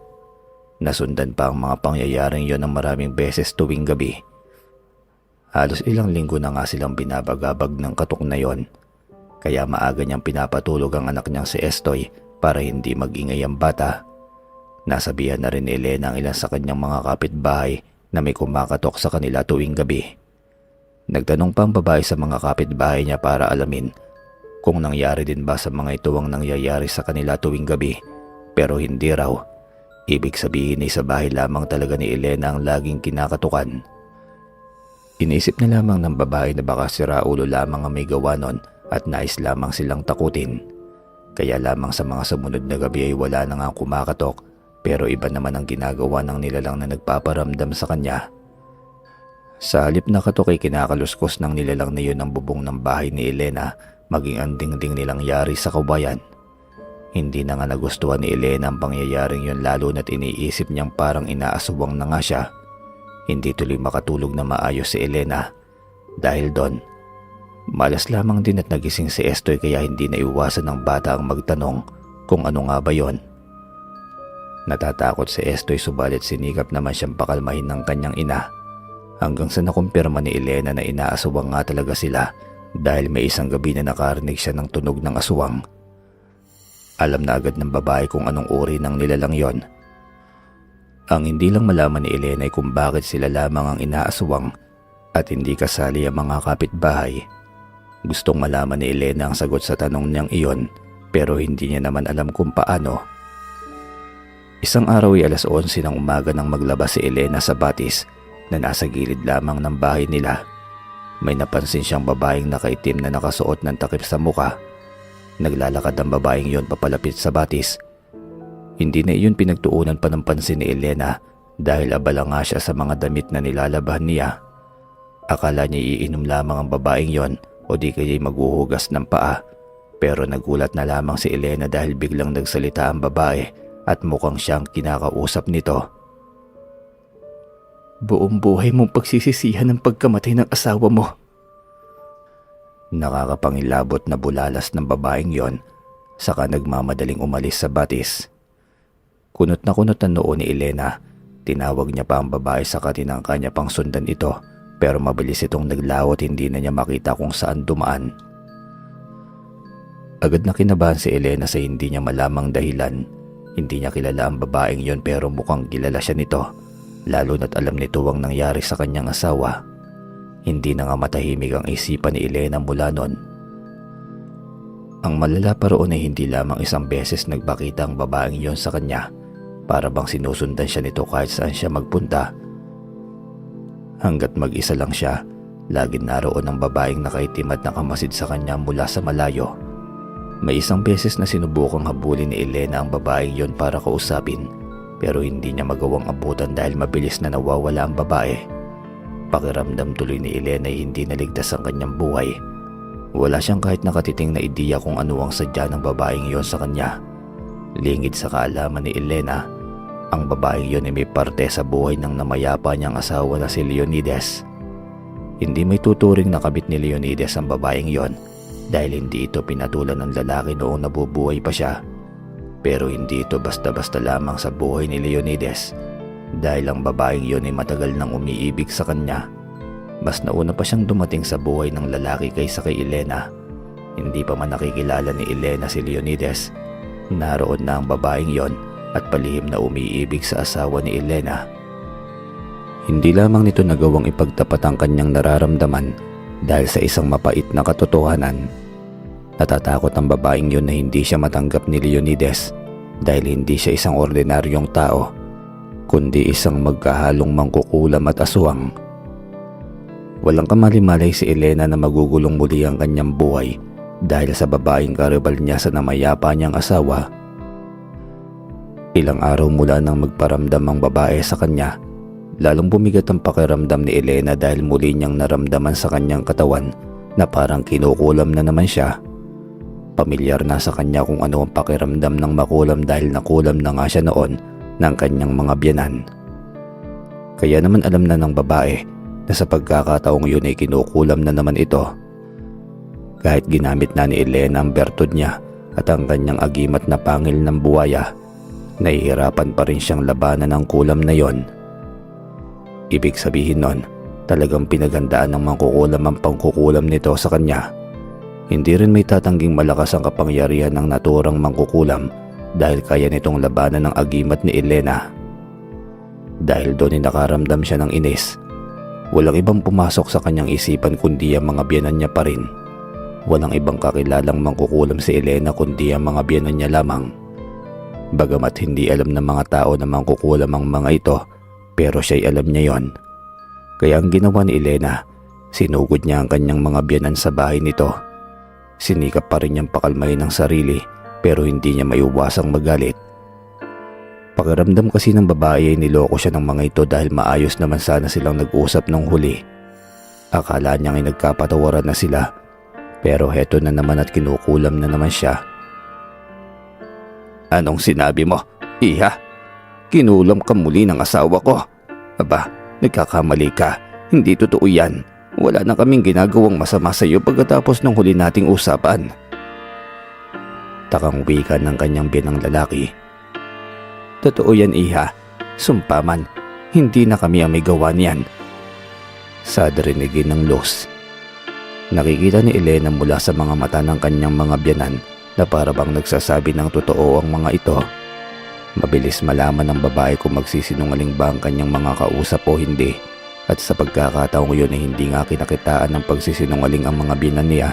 Nasundan pa ang mga pangyayaring yon ng maraming beses tuwing gabi. Halos ilang linggo na nga silang binabagabag ng katok na yon. Kaya maaga niyang pinapatulog ang anak niyang si Estoy para hindi magingay ang bata. Nasabihan na rin ni Elena ang ilan sa kanyang mga kapitbahay na may kumakatok sa kanila tuwing gabi. Nagtanong pa ang babae sa mga kapitbahay niya para alamin kung nangyari din ba sa mga ito ang nangyayari sa kanila tuwing gabi, pero hindi raw. Ibig sabihin ay sa bahay lamang talaga ni Elena ang laging kinakatukan. Iniisip na lamang ng babae na baka si Raulo lamang ang may gawa nun at nais lamang silang takutin. Kaya lamang sa mga sumunod na gabi ay wala na nga kumakatok. Pero iba naman ang ginagawa ng nilalang na nagpaparamdam sa kanya. Sa halip na katok ay kinakaluskos ng nilalang na yun ang bubong ng bahay ni Elena, maging ang dingding nilang yari sa kabayan. Hindi na nga nagustuhan ni Elena ang pangyayaring yun lalo na't iniisip niyang parang inaaswang na nga siya. Hindi tuloy makatulog na maayos si Elena. Dahil doon, malas lamang din at nagising si Estoy kaya hindi naiwasan ng bata ang magtanong kung ano nga ba yon. Natatakot si Estoy subalit sinikap naman siyang pakalmahin ng kanyang ina hanggang sa nakumpirma ni Elena na inaaswang nga talaga sila dahil may isang gabi na nakarinig siya ng tunog ng aswang. Alam na agad ng babae kung anong uri ng nilalang yon. Ang hindi lang malaman ni Elena ay kung bakit sila lamang ang inaaswang at hindi kasali ang mga kapitbahay. Gustong malaman ni Elena ang sagot sa tanong niyang iyon pero hindi niya naman alam kung paano. Isang araw ay 11:00 ng umaga nang maglabas si Elena sa batis na nasa gilid lamang ng bahay nila. May napansin siyang babaeng nakaitim na nakasuot ng takip sa muka. Naglalakad ang babaeng yon papalapit sa batis. Hindi na iyon pinagtuunan pa ng pansin ni Elena dahil abala nga siya sa mga damit na nilalabahan niya. Akala niya iinom lamang ang babaeng yon o di kaya'y maghuhugas ng paa. Pero nagulat na lamang si Elena dahil biglang nagsalita ang babae at mukhang siyang kinakausap nito. Buong buhay mong pagsisisihan ang pagkamatay ng asawa mo. Nakakapangilabot na bulalas ng babaeng yon, saka nagmamadaling umalis sa batis. Kunot na kunot ang noo ni Elena. Tinawag niya pa ang babae saka tinangka niya pang sundan ito pero mabilis itong naglaho at hindi na niya makita kung saan dumaan. Agad na kinabahan si Elena sa hindi niya malamang dahilan. Hindi niya kilala ang babaeng yon pero mukhang kilala siya nito, lalo na't alam nito ang nangyari sa kanyang asawa. Hindi na nga matahimik ang isipan ni Elena mula noon. Ang malala pa roon ay hindi lamang isang beses nagpakita ang babaeng yon sa kanya, para bang sinusundan siya nito kahit saan siya magpunta. Hanggat mag-isa lang siya, laging naroon ang babaeng nakaitim at nakamasid sa kanya mula sa malayo. May isang beses na sinubukang habulin ni Elena ang babaeng yon para kausapin pero hindi niya magawang abutan dahil mabilis na nawawala ang babae. Pakiramdam tuloy ni Elena ay hindi naligtas ang kanyang buhay. Wala siyang kahit nakatiting na ideya kung ano ang sadya ng babaeng yon sa kanya. Lingid sa kaalaman ni Elena, ang babaeng yon ay may parte sa buhay ng namayapa niyang asawa na si Leonides. Hindi may tuturing na kabit ni Leonides ang babaeng yon dahil hindi ito pinatulan ng lalaki noong nabubuhay pa siya. Pero hindi ito basta-basta lamang sa buhay ni Leonides dahil ang babaeng yon ay matagal nang umiibig sa kanya. Mas nauna pa siyang dumating sa buhay ng lalaki kaysa kay Elena. Hindi pa man nakikilala ni Elena si Leonides, naroon na ang babaeng yon at palihim na umiibig sa asawa ni Elena. Hindi lamang nito nagawang ipagtapat ang kanyang nararamdaman dahil sa isang mapait na katotohanan. Natatakot ang babaeng yun na hindi siya matanggap ni Leonides dahil hindi siya isang ordinaryong tao, kundi isang magkahalong mangkukulam at aswang. Walang kamali-malay si Elena na magugulong muli ang kanyang buhay dahil sa babaeng karibal niya sa namayapa niyang asawa. Ilang araw mula nang magparamdam ang babae sa kanya, lalong bumigat ang pakiramdam ni Elena dahil muli niyang naramdaman sa kanyang katawan na parang kinukulam na naman siya. Pamilyar na sa kanya kung ano ang pakiramdam ng makulam dahil nakulam na nga siya noon ng kanyang mga biyanan. Kaya naman alam na ng babae na sa pagkakataong yun ay kinukulam na naman ito. Kahit ginamit na ni Elena ang bertud niya at ang kanyang agimat na pangil ng buwaya, nahihirapan pa rin siyang labanan ang kulam na yon. Ibig sabihin nun, talagang pinagandaan ng mangkukulam ang pangkukulam nito sa kanya. Hindi rin may tatangging malakas ang kapangyarihan ng naturang mangkukulam dahil kaya nitong labanan ng agimat ni Elena. Dahil doon ay nakaramdam siya ng inis. Walang ibang pumasok sa kanyang isipan kundi ang mga biyanan niya pa rin. Walang ibang kakilalang mangkukulam si Elena kundi ang mga biyanan niya lamang. Bagamat hindi alam ng mga tao na mangkukulam ang mga ito, pero siya'y alam niya yon. Kaya ang ginawa ni Elena, sinugod niya ang kanyang mga biyanan sa bahay nito. Sinikap pa rin niyang pakalmahin ang sarili pero hindi niya maiwasang magalit. Pakiramdam kasi ng babae ay niloko siya ng mga ito dahil maayos naman sana silang nag-usap nung huli. Akala niya ay nagkapatawaran na sila, pero heto na naman at kinukulam na naman siya. Anong sinabi mo, Iha? Kinulam ka muli ng asawa ko. Aba, nagkakamali ka. Hindi totoo yan. Wala na kaming ginagawang masama sa iyo pagkatapos ng huli nating usapan. Takang wika ng kanyang biyanang lalaki. Totoo yan, Iha. Sumpa man, hindi na kami ang may gawa niyan. Sadrinigin ng Luz. Nakikita ni Elena mula sa mga mata ng kanyang mga biyanan na para bang nagsasabi ng totoo ang mga ito. Mabilis malaman ng babae kung magsisinungaling ba ang kanyang mga kausap o hindi. At sa pagkakataong yun ay hindi nga kinakitaan ng pagsisinungaling ang mga biyanan niya.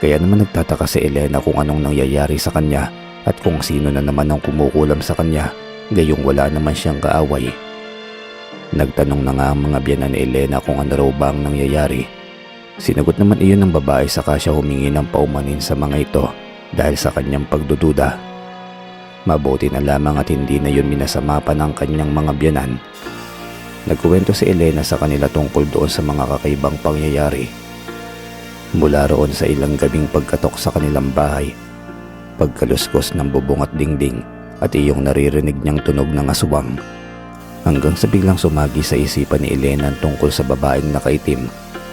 Kaya naman nagtataka si Elena kung anong nangyayari sa kanya at kung sino na naman ang kumukulam sa kanya, gayong wala naman siyang kaaway. Nagtanong na nga ang mga biyanan ni Elena kung ano raw ba ang nangyayari. Sinagot naman iyon ng babae saka siya humingi ng paumanin sa mga ito dahil sa kanyang pagdududa. Mabuti na lamang at hindi na yun minasama pa ng kanyang mga biyanan. Nagkuwento si Elena sa kanila tungkol doon sa mga kakaibang pangyayari. Mula roon sa ilang gabing pagkatok sa kanilang bahay, pagkaluskos ng bubong at dingding at iyong naririnig niyang tunog ng aswang. Hanggang sa biglang sumagi sa isipan ni Elena tungkol sa babaeng nakaitim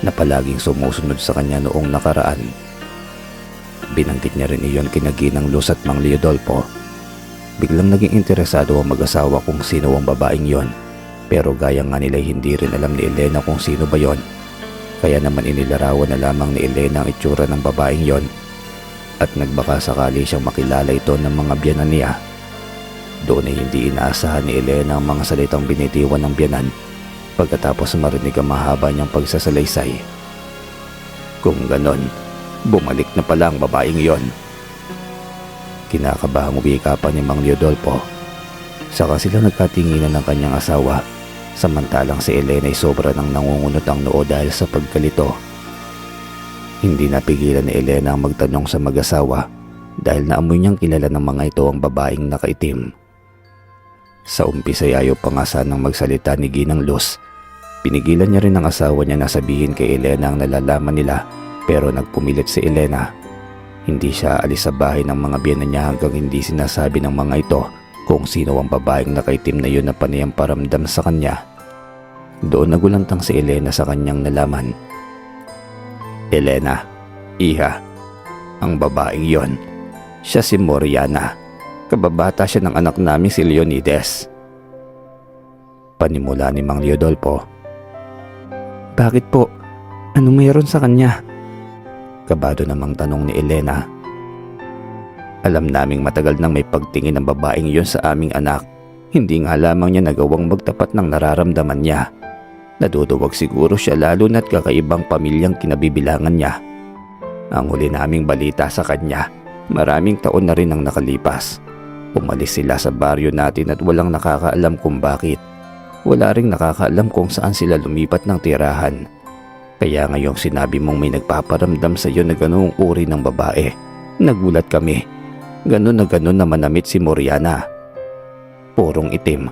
na palaging sumusunod sa kanya noong nakaraan. Binanggit niya rin iyon kina Ginang Luz at Mang Leodolfo. Biglang naging interesado ang mag-asawa kung sino ang babaeng yon. Pero gaya nga nila hindi rin alam ni Elena kung sino ba yon. Kaya naman inilarawan na lamang ni Elena ang itsura ng babaeng yon. At nagbaka sakali siyang makilala ito ng mga biyanan niya. Doon ay hindi inaasahan ni Elena ang mga salitang binitiwan ng biyanan pagkatapos marinig ang mahaba niyang pagsasalaysay. Kung ganon, bumalik na pala ang babaeng yon. Kinakabahang wika pa ni Mang Leodolfo. Saka sila nagkatinginan ng kanyang asawa. Samantalang si Elena ay sobra nang nangungunot ang noo dahil sa pagkalito. Hindi napigilan ni Elena ang magtanong sa mag-asawa dahil naamoy niyang kilala ng mga ito ang babaeng nakaitim. Sa umpisa ay ayaw pa nga sanang magsalita ni Ginang Luz. Pinigilan niya rin ang asawa niya na sabihin kay Elena ang nalalaman nila pero nagpumilit si Elena. Hindi siya alis sa bahay ng mga biyanan niya hanggang hindi sinasabi ng mga ito kung sino ang babaeng nakaitim na yun na panayang paramdam sa kanya. Doon nagulantang si Elena sa kanyang nalaman. Elena, Iha, ang babaeng yon, siya si Moriana. Kababata siya ng anak namin si Leonides. Panimula ni Mang Leodolfo. Bakit po? Ano mayroon sa kanya? Kabado namang tanong ni Elena. Alam naming matagal nang may pagtingin ng babaeng yon sa aming anak. Hindi nga lamang niya nagawang magtapat ng nararamdaman niya. Naduduwag siguro siya lalo na't kakaibang pamilyang kinabibilangan niya. Ang huli naming balita sa kanya, maraming taon na rin ang nakalipas. Umalis sila sa baryo natin at walang nakakaalam kung bakit. Wala ring nakakaalam kung saan sila lumipat ng tirahan. Kaya ngayong sinabi mong may nagpaparamdam sa iyo na ganoong uri ng babae, nagulat kami. Ganon na ganon na manamit si Moriana. Purong itim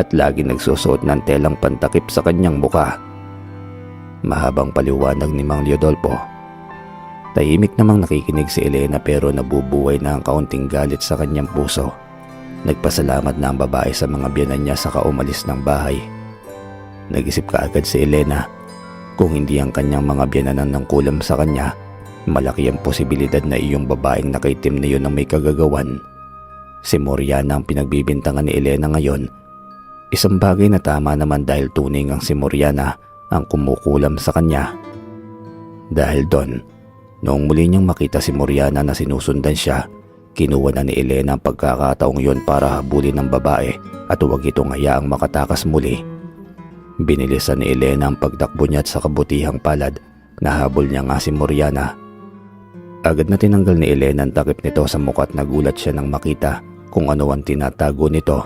at lagi nagsusuot ng telang pantakip sa kanyang muka. Mahabang paliwanag ni Mang Leodolfo. Tahimik namang nakikinig si Elena pero nabubuhay na ang kaunting galit sa kanyang puso. Nagpasalamat na ang babae sa mga biyanan niya saka umalis ng bahay. Nag-isip kaagad si Elena, kung hindi ang kanyang mga biyananan ng kulam sa kanya, malaki ang posibilidad na iyong babaeng nakaitim na yun ang may kagagawan. Si Moriana ang pinagbibintangan ni Elena ngayon. Isang bagay na tama naman dahil tunay ang si Moriana ang kumukulam sa kanya. Dahil doon, noong muli niyang makita si Moriana na sinusundan siya, kinuha na ni Elena ang pagkakataong yun para habulin ng babae at huwag itong hayaang makatakas muli. Binilisan ni Elena ang pagtakbo niya at sa kabutihang palad, nahabol niya nga si Moriana. Agad na tinanggal ni Elena ang takip nito sa mukha at nagulat siya nang makita kung ano ang tinatago nito.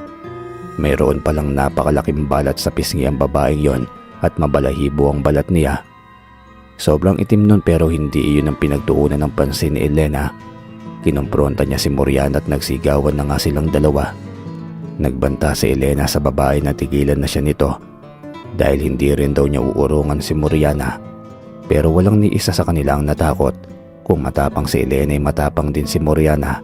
Mayroon palang napakalaking balat sa pisngi ang babaeng yon at mabalahibo ang balat niya. Sobrang itim nun pero hindi iyon ang pinagtuunan ng pansin ni Elena. Kinumpronta niya si Moriana at nagsigawan na nga silang dalawa. Nagbanta si Elena sa babae na tigilan na siya nito dahil hindi rin daw niya uurungan si Moriana. Pero walang ni isa sa kanila ang natakot. Kung matapang si Elena ay matapang din si Moriana.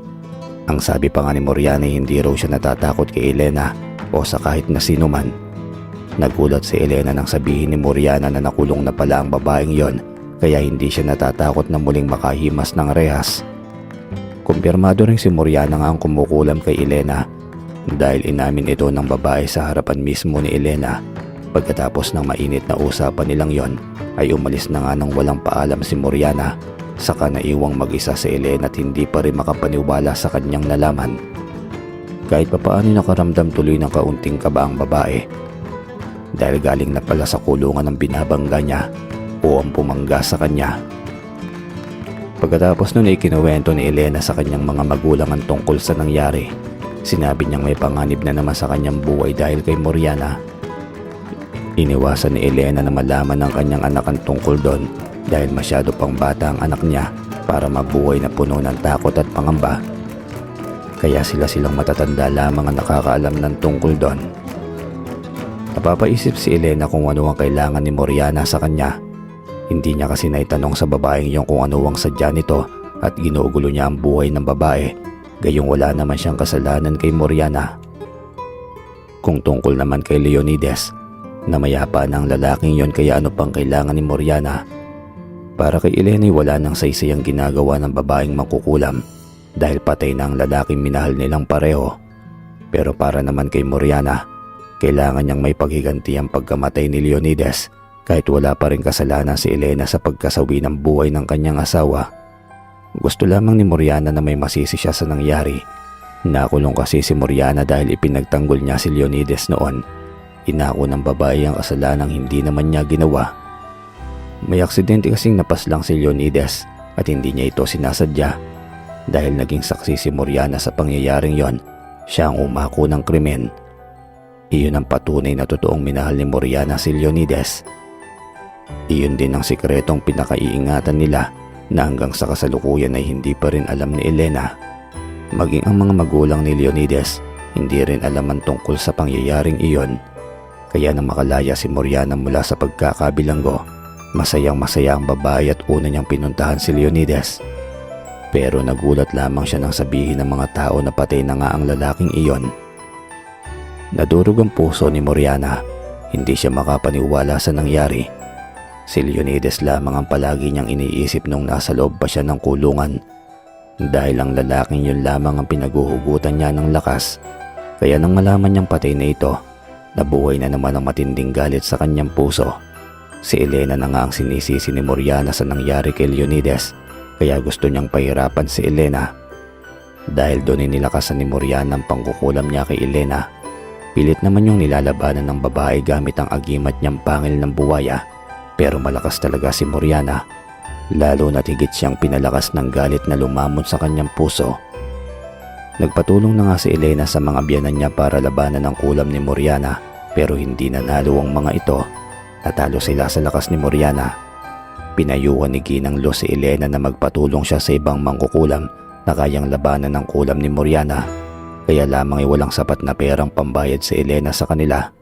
Ang sabi pa nga ni Moriana ay hindi raw siya natatakot kay Elena o sa kahit na sino man. Nagulat si Elena nang sabihin ni Moriana na nakulong na pala ang babaeng yon kaya hindi siya natatakot na muling makahimas ng rehas. Kumpirmado rin si Moriana nga ang kumukulam kay Elena dahil inamin ito ng babae sa harapan mismo ni Elena. Pagkatapos ng mainit na usapan nilang yon ay umalis na nga nang walang paalam si Moriana. Saka naiwang mag-isa si Elena at hindi pa rin makapaniwala sa kanyang nalaman. Kahit papaano nakaramdam tuloy ng kaunting kaba ang babae dahil galing na pala sa kulungan ng binabangga niya o ang pumangga sa kanya. Pagkatapos nun ay kinuwento ni Elena sa kanyang mga magulang ang tungkol sa nangyari. Sinabi niyang may panganib na naman sa kanyang buhay dahil kay Moriana. Iniwasan ni Elena na malaman ng kanyang anak ang tungkol doon dahil masyado pang bata ang anak niya para mabuhay na puno ng takot at pangamba. Kaya silang matatanda lamang ang nakakaalam ng tungkol doon. Napapaisip si Elena kung ano ang kailangan ni Moriana sa kanya. Hindi niya kasi naitanong sa babaeng yung kung ano ang sadya nito at ginugulo niya ang buhay ng babae, gayong wala naman siyang kasalanan kay Moriana. Kung tungkol naman kay Leonides, na mayapa na ang lalaking yon kaya ano pang kailangan ni Moriana. Para kay Elena wala nang saysayang ginagawa ng babaeng mangkukulam dahil patay na ang lalaking minahal nilang pareho. Pero para naman kay Moriana, kailangan niyang may paghiganti ang pagkamatay ni Leonides kahit wala pa rin kasalanan si Elena sa pagkasawi ng buhay ng kanyang asawa. Gusto lamang ni Moriana na may masisi siya sa nangyari. Nakulong kasi si Moriana dahil ipinagtanggol niya si Leonides noon. Inako ng babae ang kasalanang hindi naman niya ginawa. May aksidente kasing napaslang si Leonides at hindi niya ito sinasadya. Dahil naging saksi si Moriana sa pangyayaring yon, siya ang umako ng krimen. Iyon ang patunay na totoong minahal ni Moriana si Leonides. Iyon din ang sikretong pinakaiingatan nila na hanggang sa kasalukuyan ay hindi pa rin alam ni Elena. Maging ang mga magulang ni Leonides, hindi rin alam ang tungkol sa pangyayaring iyon. Kaya nang makalaya si Moriana mula sa pagkakabilanggo, masayang-masaya ang babae at una niyang pinuntahan si Leonides. Pero nagulat lamang siya nang sabihin ng mga tao na patay na nga ang lalaking iyon. Nadurog ang puso ni Moriana. Hindi siya makapaniwala sa nangyari. Si Leonides lamang ang palagi niyang iniisip nung nasa loob pa siya ng kulungan. Dahil ang lalaking yun lamang ang pinaguhugutan niya ng lakas. Kaya nang malaman niyang patay na ito, nabuhay na naman ang matinding galit sa kanyang puso. Si Elena na nga ang sinisisi ni Moriana sa nangyari kay Leonides, kaya gusto niyang pahirapan si Elena. Dahil doon ay nilakasan ni Moriana ang pangkukulam niya kay Elena. Pilit naman yung nilalabanan ng babae gamit ang agimat niyang pangil ng buwaya. Pero malakas talaga si Moriana, lalo na't higit siyang pinalakas ng galit na lumamon sa kanyang puso. Nagpatulong na nga si Elena sa mga biyanan niya para labanan ang kulam ni Moriana, pero hindi nanalo ang mga ito. Natalo sila sa lakas ni Moriana Pinayuhan ni Ginang Luz si Elena na magpatulong siya sa ibang mangkukulam na kayang labanan ng kulam ni Moriana, kaya lamang ay walang sapat na perang pambayad si Elena sa kanila.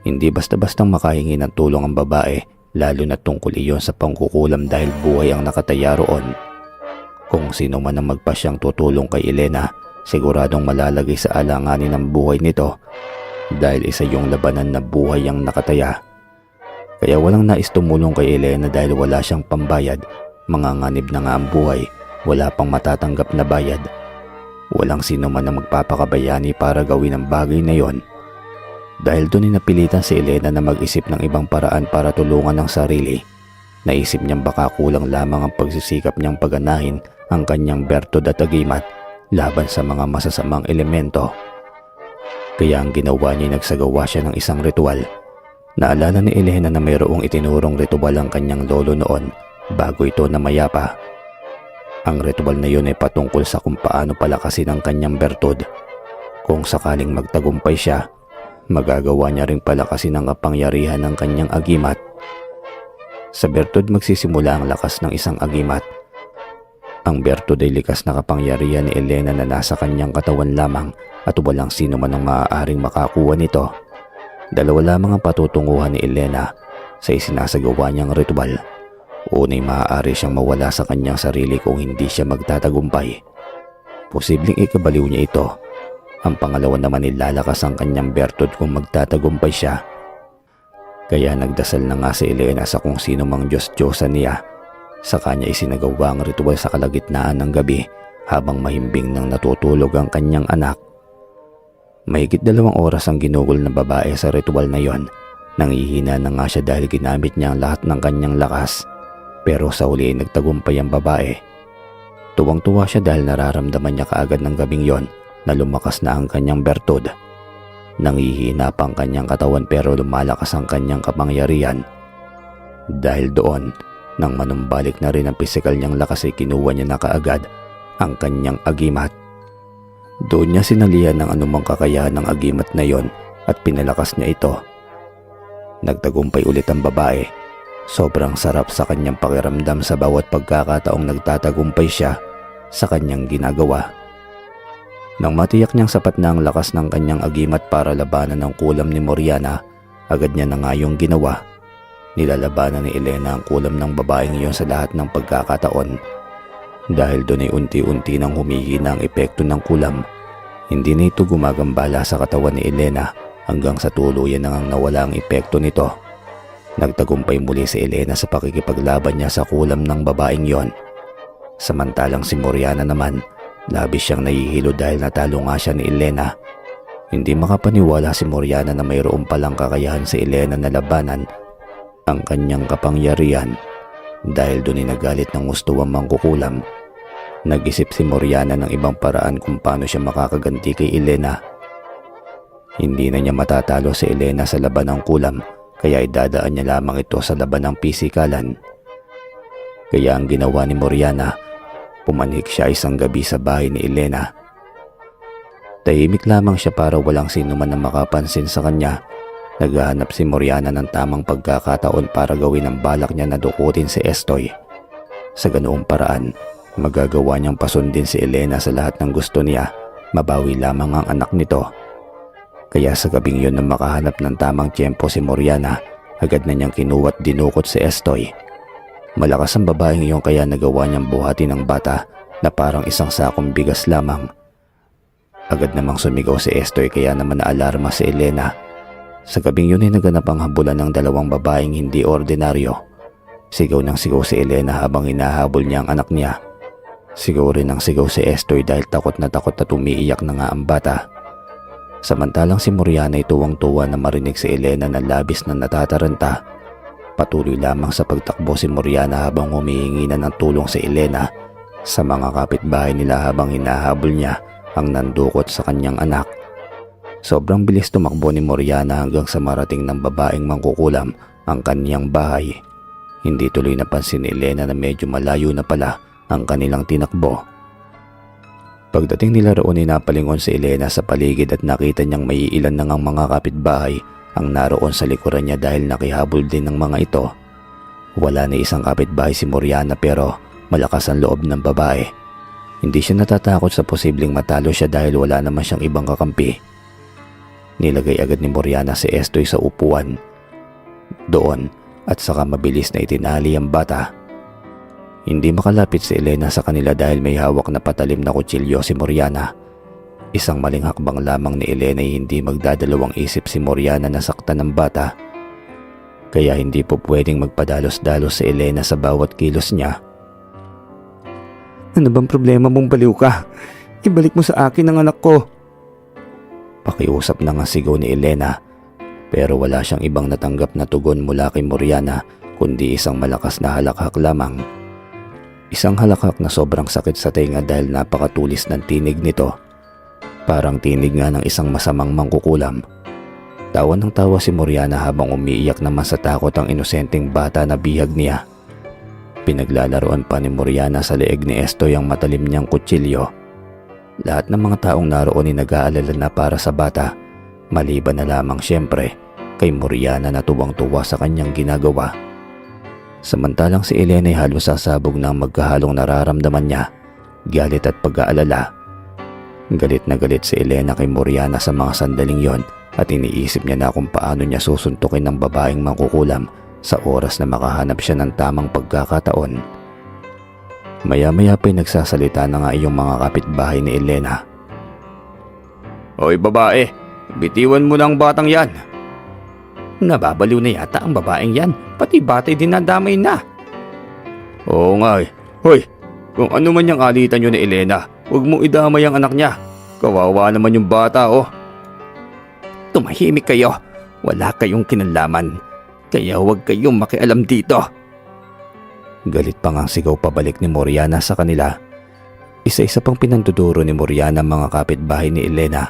Hindi basta-bastang makahingi ng tulong ang babae, lalo na tungkol iyon sa pangkukulam dahil buhay ang nakataya roon. Kung sino man ang magpasyang tutulong kay Elena, siguradong malalagay sa alanganin ang buhay nito dahil isa yung labanan na buhay ang nakataya. Kaya walang nais tumulong kay Elena dahil wala siyang pambayad. Manganganib na nga ang buhay, wala pang matatanggap na bayad. Walang sino man na magpapakabayani para gawin ang bagay na yon. Dahil doon ay napilitan si Elena na mag-isip ng ibang paraan para tulungan ang sarili. Naisip niyang baka kulang lamang ang pagsisikap niyang paganahin ang kanyang bertod at agimat laban sa mga masasamang elemento. Kaya ang ginawa niya ay nagsagawa siya ng isang ritual. Naalala ni Elena na mayroong itinurong ritual ang kanyang lolo noon bago ito namayapa. Ang ritual na yun ay patungkol sa kung paano palakasin ang kanyang bertod. Kung sakaling magtagumpay siya, magagawa niya ring palakasin ang kapangyarihan ng kanyang agimat. Sa bertod magsisimula ang lakas ng isang agimat. Ang bertod ay likas na kapangyarihan ni Elena na nasa kanyang katawan lamang at walang sino man ang maaaring makakuha nito. Dalawa lamang ang patutunguhan ni Elena sa isinasagawa niyang ritual. Una'y maaari siyang mawala sa kanyang sarili kung hindi siya magtatagumpay. Posibleng ikabaliw niya ito. Ang pangalawa naman ay lalakas ang kanyang bertod kung magtatagumpay siya. Kaya nagdasal na nga si Elena sa kung sino mang Diyos-Diyosan niya. Sa kanya isinagawa ang ritual sa kalagitnaan ng gabi habang mahimbing nang natutulog ang kanyang anak. Mahigit 2 oras ang ginugol ng babae sa ritual na yon. Nangihina na nga siya dahil ginamit niya ang lahat ng kanyang lakas. Pero sa huli ay nagtagumpay ang babae. Tuwang-tuwa siya dahil nararamdaman niya kaagad ng gabing yon na lumakas na ang kanyang bertod. Nangihina pa ang kanyang katawan pero lumalakas ang kanyang kapangyarihan. Dahil doon, nang manumbalik na rin ang pisikal niyang lakas ay kinuha niya na kaagad ang kanyang agimat. Doon niya sinalihan ng anumang kakayahan ng agimat na yon at pinalakas niya ito. Nagtagumpay ulit ang babae. Sobrang sarap sa kanyang pakiramdam sa bawat pagkakataong nagtatagumpay siya sa kanyang ginagawa. Nang matiyak niyang sapat na ang lakas ng kanyang agimat para labanan ang kulam ni Moriana, agad niya na nga yung ginawa. Nilalabanan ni Elena ang kulam ng babaeng iyon sa lahat ng pagkakataon. Dahil doon ay unti-unti nang humihina ang epekto ng kulam. Hindi na ito gumagambala sa katawan ni Elena hanggang sa tuluyan nang nawala ang epekto nito. Nagtagumpay muli si Elena sa pakikipaglaban niya sa kulam ng babaeng yon. Samantalang si Moriana naman, labis siyang nahihilo dahil natalo nga siya ni Elena. Hindi makapaniwala si Moriana na mayroon palang kakayahan si Elena na labanan ang kanyang kapangyarihan. Dahil doon ay nagalit ng gusto ang mangkukulam. Nag-isip si Moriana ng ibang paraan kung paano siya makakaganti kay Elena. Hindi na niya matatalo si Elena sa laban ng kulam, kaya idadaan niya lamang ito sa laban ng pisikalan. Kaya ang ginawa ni Moriana, pumanhik siya isang gabi sa bahay ni Elena. Tahimik lamang siya para walang sino man na makapansin sa kanya. Naghahanap si Moriana ng tamang pagkakataon para gawin ang balak niya na dukutin si Estoy. Sa ganoong paraan, magagawa niyang pasundin si Elena sa lahat ng gusto niya, mabawi lamang ang anak nito. Kaya sa gabing yun nang makahanap ng tamang tiyempo si Moriana, agad na niyang kinuwa't dinukot si Estoy. Malakas ang babaeng iyon kaya nagawa niyang buhatin ang bata na parang isang sakong bigas lamang. Agad namang sumigaw si Estoy kaya naman naalarma si Elena. Sa gabing yun ay naganap ang habulan ng 2 babaeng hindi ordinaryo. Sigaw ng sigaw si Elena habang hinahabol niya ang anak niya. Sigaw rin ang sigaw si Estoy dahil takot na umiiyak na nga ang bata. Samantalang si Moriana ay tuwang-tuwa na marinig si Elena na labis na natataranta. Patuloy lamang sa pagtakbo si Moriana habang humihingi na ng tulong si Elena sa mga kapitbahay nila habang hinahabol niya ang nandukot sa kanyang anak. Sobrang bilis tumakbo ni Moriana hanggang sa marating ng babaeng mangkukulam ang kaniyang bahay. Hindi tuloy napansin ni Elena na medyo malayo na pala ang kanilang tinakbo. Pagdating nila roon ay napalingon si Elena sa paligid at nakita niyang may ilan na ngang mga kapitbahay ang naroon sa likuran niya dahil nakihabol din ng mga ito. Wala na isang kapitbahay si Moriana pero malakas ang loob ng babae. Hindi siya natatakot sa posibleng matalo siya dahil wala naman siyang ibang kakampi. Nilagay agad ni Moriana si Estoy sa upuan doon at saka mabilis na itinali ang bata. Hindi makalapit si Elena sa kanila dahil may hawak na patalim na kutsilyo si Moriana. Isang maling hakbang lamang ni Elena ay hindi magdadalawang isip si Moriana na saktan ng bata. Kaya hindi po pwedeng magpadalos-dalos si Elena sa bawat kilos niya. Ano bang problema mong baliw ka? Ibalik mo sa akin ang anak ko. Pakiusap na nga sigaw ni Elena pero wala siyang ibang natanggap na tugon mula kay Moriana kundi isang malakas na halakhak lamang. Isang halakhak na sobrang sakit sa tenga dahil napakatulis ng tinig nito. Parang tinig nga ng isang masamang mangkukulam. Tawa ng tawa si Moriana habang umiiyak naman sa takot ang inosenteng bata na bihag niya. Pinaglalaroan pa ni Moriana sa leeg ni Estoy ang matalim niyang kutsilyo. Lahat ng mga taong naroon ay nag-aalala na para sa bata, maliban na lamang siyempre kay Moriana na tuwang-tuwa sa kanyang ginagawa. Samantalang si Elena ay halos sasabog ng magkahalong nararamdaman niya, galit at pag-aalala. Galit na galit si Elena kay Moriana sa mga sandaling yon at iniisip niya na kung paano niya susuntukin ng babaeng mangkukulam sa oras na makahanap siya ng tamang pagkakataon. Maya-maya pa'y nagsasalita na nga iyong mga kapitbahay ni Elena. Hoy babae, bitiwan mo na ang batang yan. Nababaliw na yata ang babaeng yan, pati bata'y dinadamay na. Oo nga eh. Hoy, kung ano man yung alitan nyo ni Elena, huwag mo idamay ang anak niya. Kawawa naman yung bata oh. Tumahimik kayo, wala kayong kinalaman, kaya huwag kayong makialam dito. Galit pa ngang sigaw pabalik ni Moriana sa kanila. Isa-isa pang pinanduduro ni Moriana ang mga kapitbahay ni Elena.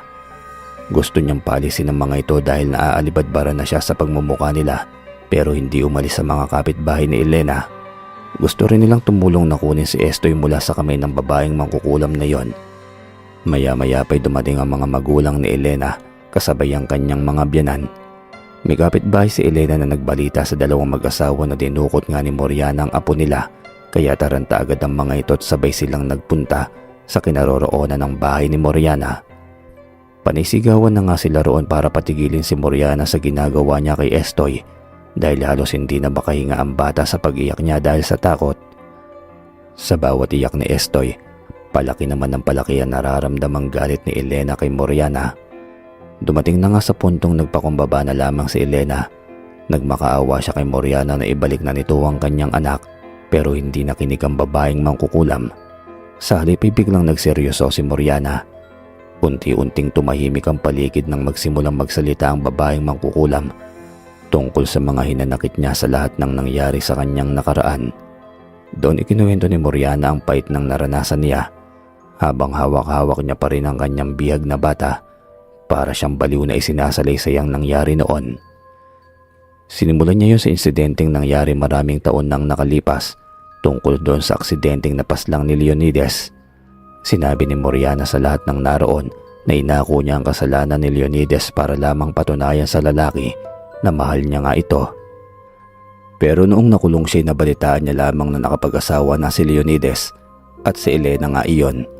Gusto niyang palisin ang mga ito dahil naaalibadbara na siya sa pagmumukha nila pero hindi umalis sa mga kapitbahay ni Elena. Gusto rin nilang tumulong na kunin si Estoy mula sa kamay ng babaeng mangkukulam na yon. Maya-maya pa'y dumating ang mga magulang ni Elena kasabay ang kanyang mga biyanan. May kapitbahay si Elena na nagbalita sa dalawang mag-asawa na dinukot nga ni Moriana ang apo nila kaya taranta agad ang mga ito at sabay silang nagpunta sa kinaroroonan ng bahay ni Moriana. Panisigawan na nga sila roon para patigilin si Moriana sa ginagawa niya kay Estoy dahil halos hindi na makahinga ang bata sa pag-iyak niya dahil sa takot. Sa bawat iyak ni Estoy, palaki naman ng palaki ang nararamdamang galit ni Elena kay Moriana. Dumating na nga sa puntong nagpakumbaba na lamang si Elena. Nagmakaawa siya kay Moriana na ibalik na nito ang kanyang anak pero hindi nakinig ang babaeng mangkukulam. Sa halip ay biglang nagseryoso si Moriana. Unti-unting tumahimik ang paligid nang magsimulang magsalita ang babaeng mangkukulam tungkol sa mga hinanakit niya sa lahat ng nangyari sa kanyang nakaraan. Doon ikinuwento ni Moriana ang pait ng naranasan niya habang hawak-hawak niya pa rin ang kanyang bihag na bata. Para siyang baliw na isinasalay-say ang nangyari noon. Sinimulan niya yun sa insidenteng nangyari maraming taon nang nakalipas tungkol doon sa aksidenteng napaslang ni Leonides. Sinabi ni Moriana sa lahat ng naroon na inako niya ang kasalanan ni Leonides para lamang patunayan sa lalaki na mahal niya nga ito. Pero noong nakulong siya, nabalitaan niya lamang na nakapag-asawa na si Leonides at si Elena nga iyon.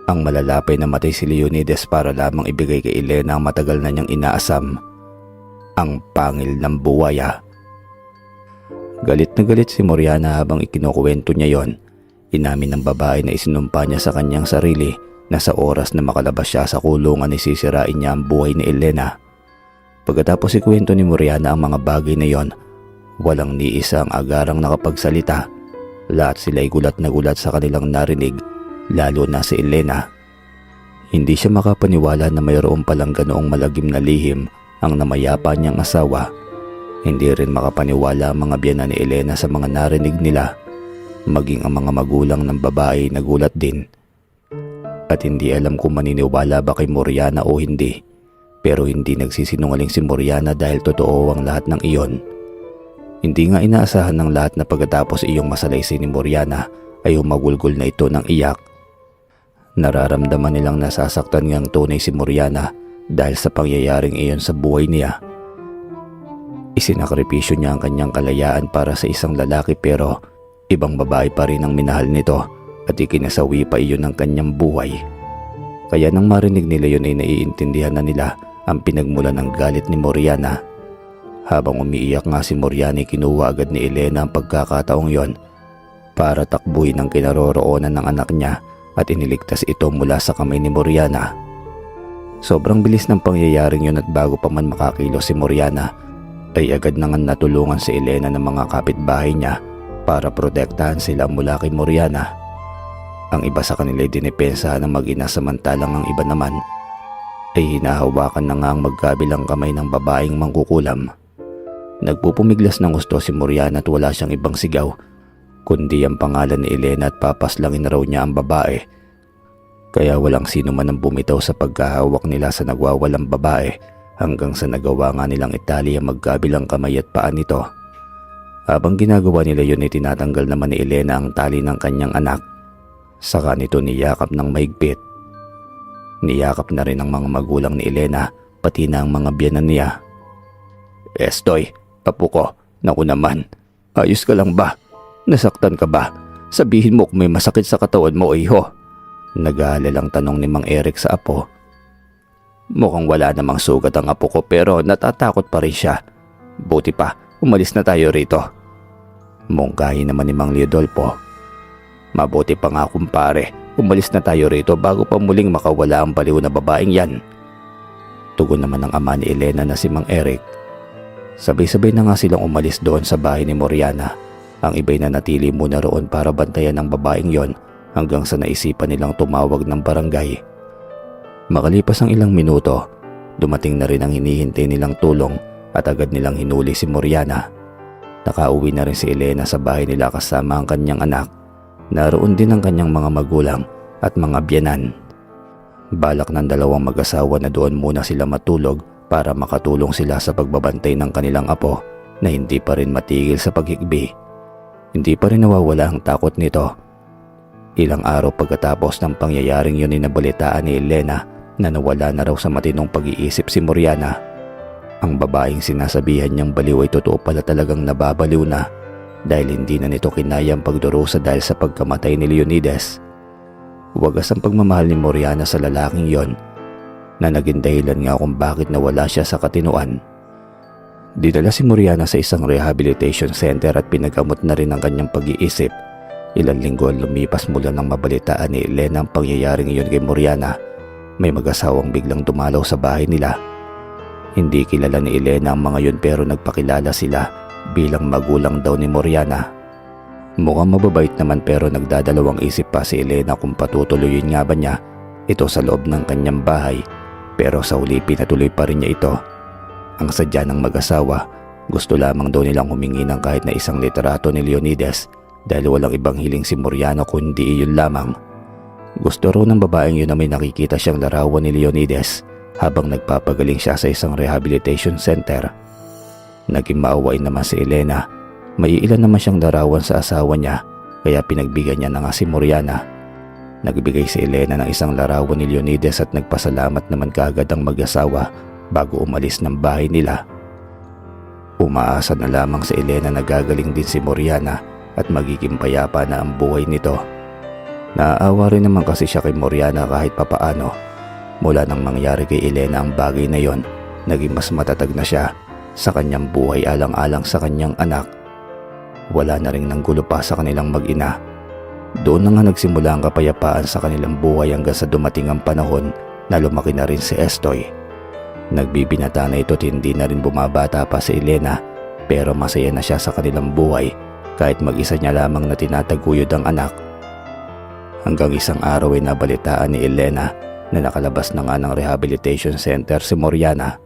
Ang malalapay na matay si Leonides para lamang ibigay kay Elena ang matagal na niyang inaasam, ang pangil ng buwaya. Galit na galit si Moriana habang ikinukuwento niya yon. Inamin ng babae na isinumpa niya sa kanyang sarili na sa oras na makalabas siya sa kulungan ay sisirain niya ang buhay ni Elena. Pagkatapos ikwento ni Moriana ang mga bagay na yon, walang ni isa ang agarang nakapagsalita. Lahat sila ay gulat na gulat sa kanilang narinig. Lalo na si Elena. Hindi siya makapaniwala na mayroon palang ganoong malagim na lihim ang namayapa niyang asawa. Hindi rin makapaniwala ang mga biyanan ni Elena sa mga narinig nila. Maging ang mga magulang ng babae nagulat din. At hindi alam kung maniniwala ba kay Moriana o hindi. Pero hindi nagsisinungaling si Moriana dahil totoo ang lahat ng iyon. Hindi nga inaasahan ng lahat na pagkatapos iyong masalaysay ni Moriana ay humagulgol na ito ng iyak. Nararamdaman nilang nasasaktan ngang tunay si Moriana dahil sa pangyayaring iyon sa buhay niya. Isinakripisyo niya ang kanyang kalayaan para sa isang lalaki pero ibang babae pa rin ang minahal nito at ikinasawi pa iyon ng kanyang buhay. Kaya nang marinig nila yun ay naiintindihan na nila ang pinagmulan ng galit ni Moriana. Habang umiiyak nga si Moriana ay kinuha agad ni Elena ang pagkakataong yon para takbuhin ang kinaroroonan ng anak niya at iniligtas ito mula sa kamay ni Moriana. Sobrang bilis ng pangyayaring yun at bago pa man makakilos si Moriana ay agad nang natulungan si Elena ng mga kapitbahay niya para protektahan sila mula kay Moriana. Ang iba sa kanila ay dinipensahan ng mag-ina samantalang ang iba naman ay hinahawakan na nga ang magkabilang kamay ng babaeng mangkukulam. Nagpupumiglas ng gusto si Moriana at wala siyang ibang sigaw kundi ang pangalan ni Elena at papaslangin raw niya ang babae. Kaya walang sino man ang bumitaw sa pagkahawak nila sa nagwawalang babae hanggang sa nagawa nga nilang itali ang magkabilang kamay at paa nito. Habang ginagawa nila yun ay tinatanggal naman ni Elena ang tali ng kanyang anak. Saka nito niyakap ng mahigpit. Niyakap na rin ang mga magulang ni Elena pati na ang mga biyanan niya. Estoy, apo ko, naku naman, ayos ka lang ba? Nasaktan ka ba? Sabihin mo kung may masakit sa katawan mo, iho. Nag-aalalang tanong ni Mang Eric sa apo. Mukhang wala namang sugat ang apo ko pero natatakot pa rin siya. Buti pa, umalis na tayo rito. Mungkahi naman ni Mang Leodolfo. Mabuti pa nga kumpare, umalis na tayo rito bago pa muling makawala ang baliw na babaeng yan. Tugon naman ng ama ni Elena na si Mang Eric. Sabay-sabay na nga silang umalis doon sa bahay ni Moriana. Ang iba'y nanatili muna roon para bantayan ng babaeng yon hanggang sa naisipan nilang tumawag ng barangay. Makalipas ang ilang minuto, dumating na rin ang hinihintay nilang tulong at agad nilang hinuli si Moriana. Nakauwi na rin si Elena sa bahay nila kasama ang kanyang anak. Naroon din ang kanyang mga magulang at mga biyanan. Balak ng dalawang mag-asawa na doon muna sila matulog para makatulong sila sa pagbabantay ng kanilang apo na hindi pa rin matigil sa paghikbi. Hindi pa rin nawawala ang takot nito. Ilang araw pagkatapos ng pangyayaring yun ay nabalitaan ni Elena na nawala na raw sa matinong pag-iisip si Moriana. Ang babaeng sinasabihan niyang baliw ay totoo pala talagang nababaliw na dahil hindi na nito kinayang pagdurusa dahil sa pagkamatay ni Leonides. Wagas ang pagmamahal ni Moriana sa lalaking yon na naging dahilan nga kung bakit nawala siya sa katinuan. Dinala si Moriana sa isang rehabilitation center at pinagamot na rin ang kanyang pag-iisip. Ilang linggo ang lumipas mula nang mabalitaan ni Elena ang pangyayaring iyon kay Moriana. May mag-asawang biglang dumalaw sa bahay nila. Hindi kilala ni Elena ang mga yun pero nagpakilala sila bilang magulang daw ni Moriana. Mukhang mababait naman pero nagdadalawang isip pa si Elena kung patutuloyin nga ba niya ito sa loob ng kanyang bahay, pero sa huli pinatuloy pa rin niya ito. Ang sadya ng mag-asawa, gusto lamang daw nilang humingi ng kahit na isang litrato ni Leonides dahil walang ibang hiling si Moriana kundi iyon lamang. Gusto raw ng babaeng yun na may nakikita siyang larawan ni Leonides habang nagpapagaling siya sa isang rehabilitation center. Naging maawain naman si Elena. May ilan naman siyang larawan sa asawa niya kaya pinagbigyan niya na nga si Moriana. Nagbigay si Elena ng isang larawan ni Leonides at nagpasalamat naman kaagad ang mag-asawa bago umalis ng bahay nila. Umaasa na lamang si Elena na gagaling din si Moriana at magiging payapa na ang buhay nito. Naaawa rin naman kasi siya kay Moriana kahit papaano. Mula nang mangyari kay Elena ang bagay na yon, naging mas matatag na siya sa kanyang buhay alang-alang sa kanyang anak. Wala na ring nanggulo pa sa kanilang mag-ina. Doon na nga nagsimula ang kapayapaan sa kanilang buhay hanggang sa dumating ang panahon na lumaki na rin si Estoy. Nagbibinata na ito at hindi na rin bumabata pa si Elena pero masaya na siya sa kanilang buhay kahit mag-isa niya lamang na tinataguyod ang anak. Hanggang isang araw ay nabalitaan ni Elena na nakalabas na nga ng rehabilitation center si Moriana.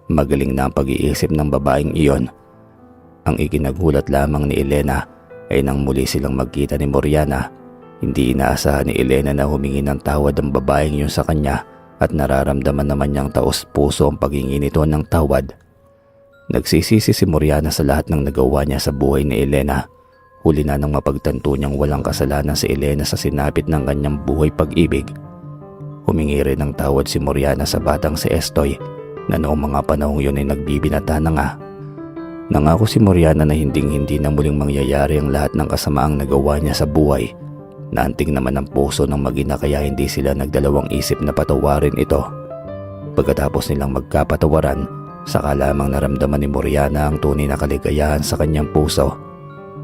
Magaling na ang pag-iisip ng babaeng iyon. Ang ikinagulat lamang ni Elena ay nang muli silang magkita ni Moriana. Hindi inaasahan ni Elena na humingi ng tawad ang babaeng yun sa kanya at nararamdaman naman niyang taos-puso ang paghingi nito ng tawad. Nagsisisi si Moriana sa lahat ng nagawa niya sa buhay ni Elena. Huli na nang mapagtanto niyang walang kasalanan si Elena sa sinapit ng kanyang buhay pag-ibig. Humingi rin ng tawad si Moriana sa batang si Estoy na noong mga panahong yun ay nagbibinata na nga. Nangako si Moriana na hindi na muling mangyayari ang lahat ng kasamaang nagawa niya sa buhay. Naanting naman ang puso ng mag-ina kaya hindi sila nagdalawang isip na patawarin ito. Pagkatapos nilang magkapatawaran, saka lamang naramdaman ni Moriana ang tunay na kaligayahan sa kanyang puso.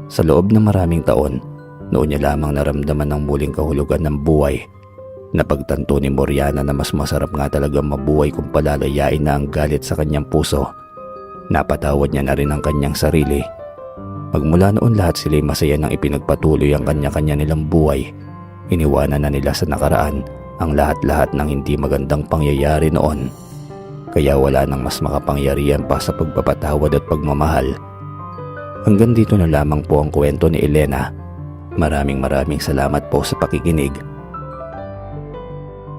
Sa loob ng maraming taon, noon niya lamang naramdaman ang muling kahulugan ng buhay. Napagtanto ni Moriana na mas masarap nga talagang mabuhay kung palalayain na ang galit sa kanyang puso. Napatawad niya na rin ang kanyang sarili. Magmula noon lahat sila'y masaya nang ipinagpatuloy ang kanya-kanya nilang buhay. Iniwanan na nila sa nakaraan ang lahat-lahat ng hindi magandang pangyayari noon. Kaya wala nang mas makapangyarihan pa sa pagpapatawad at pagmamahal. Hanggang dito na lamang po ang kwento ni Elena. Maraming salamat po sa pakikinig.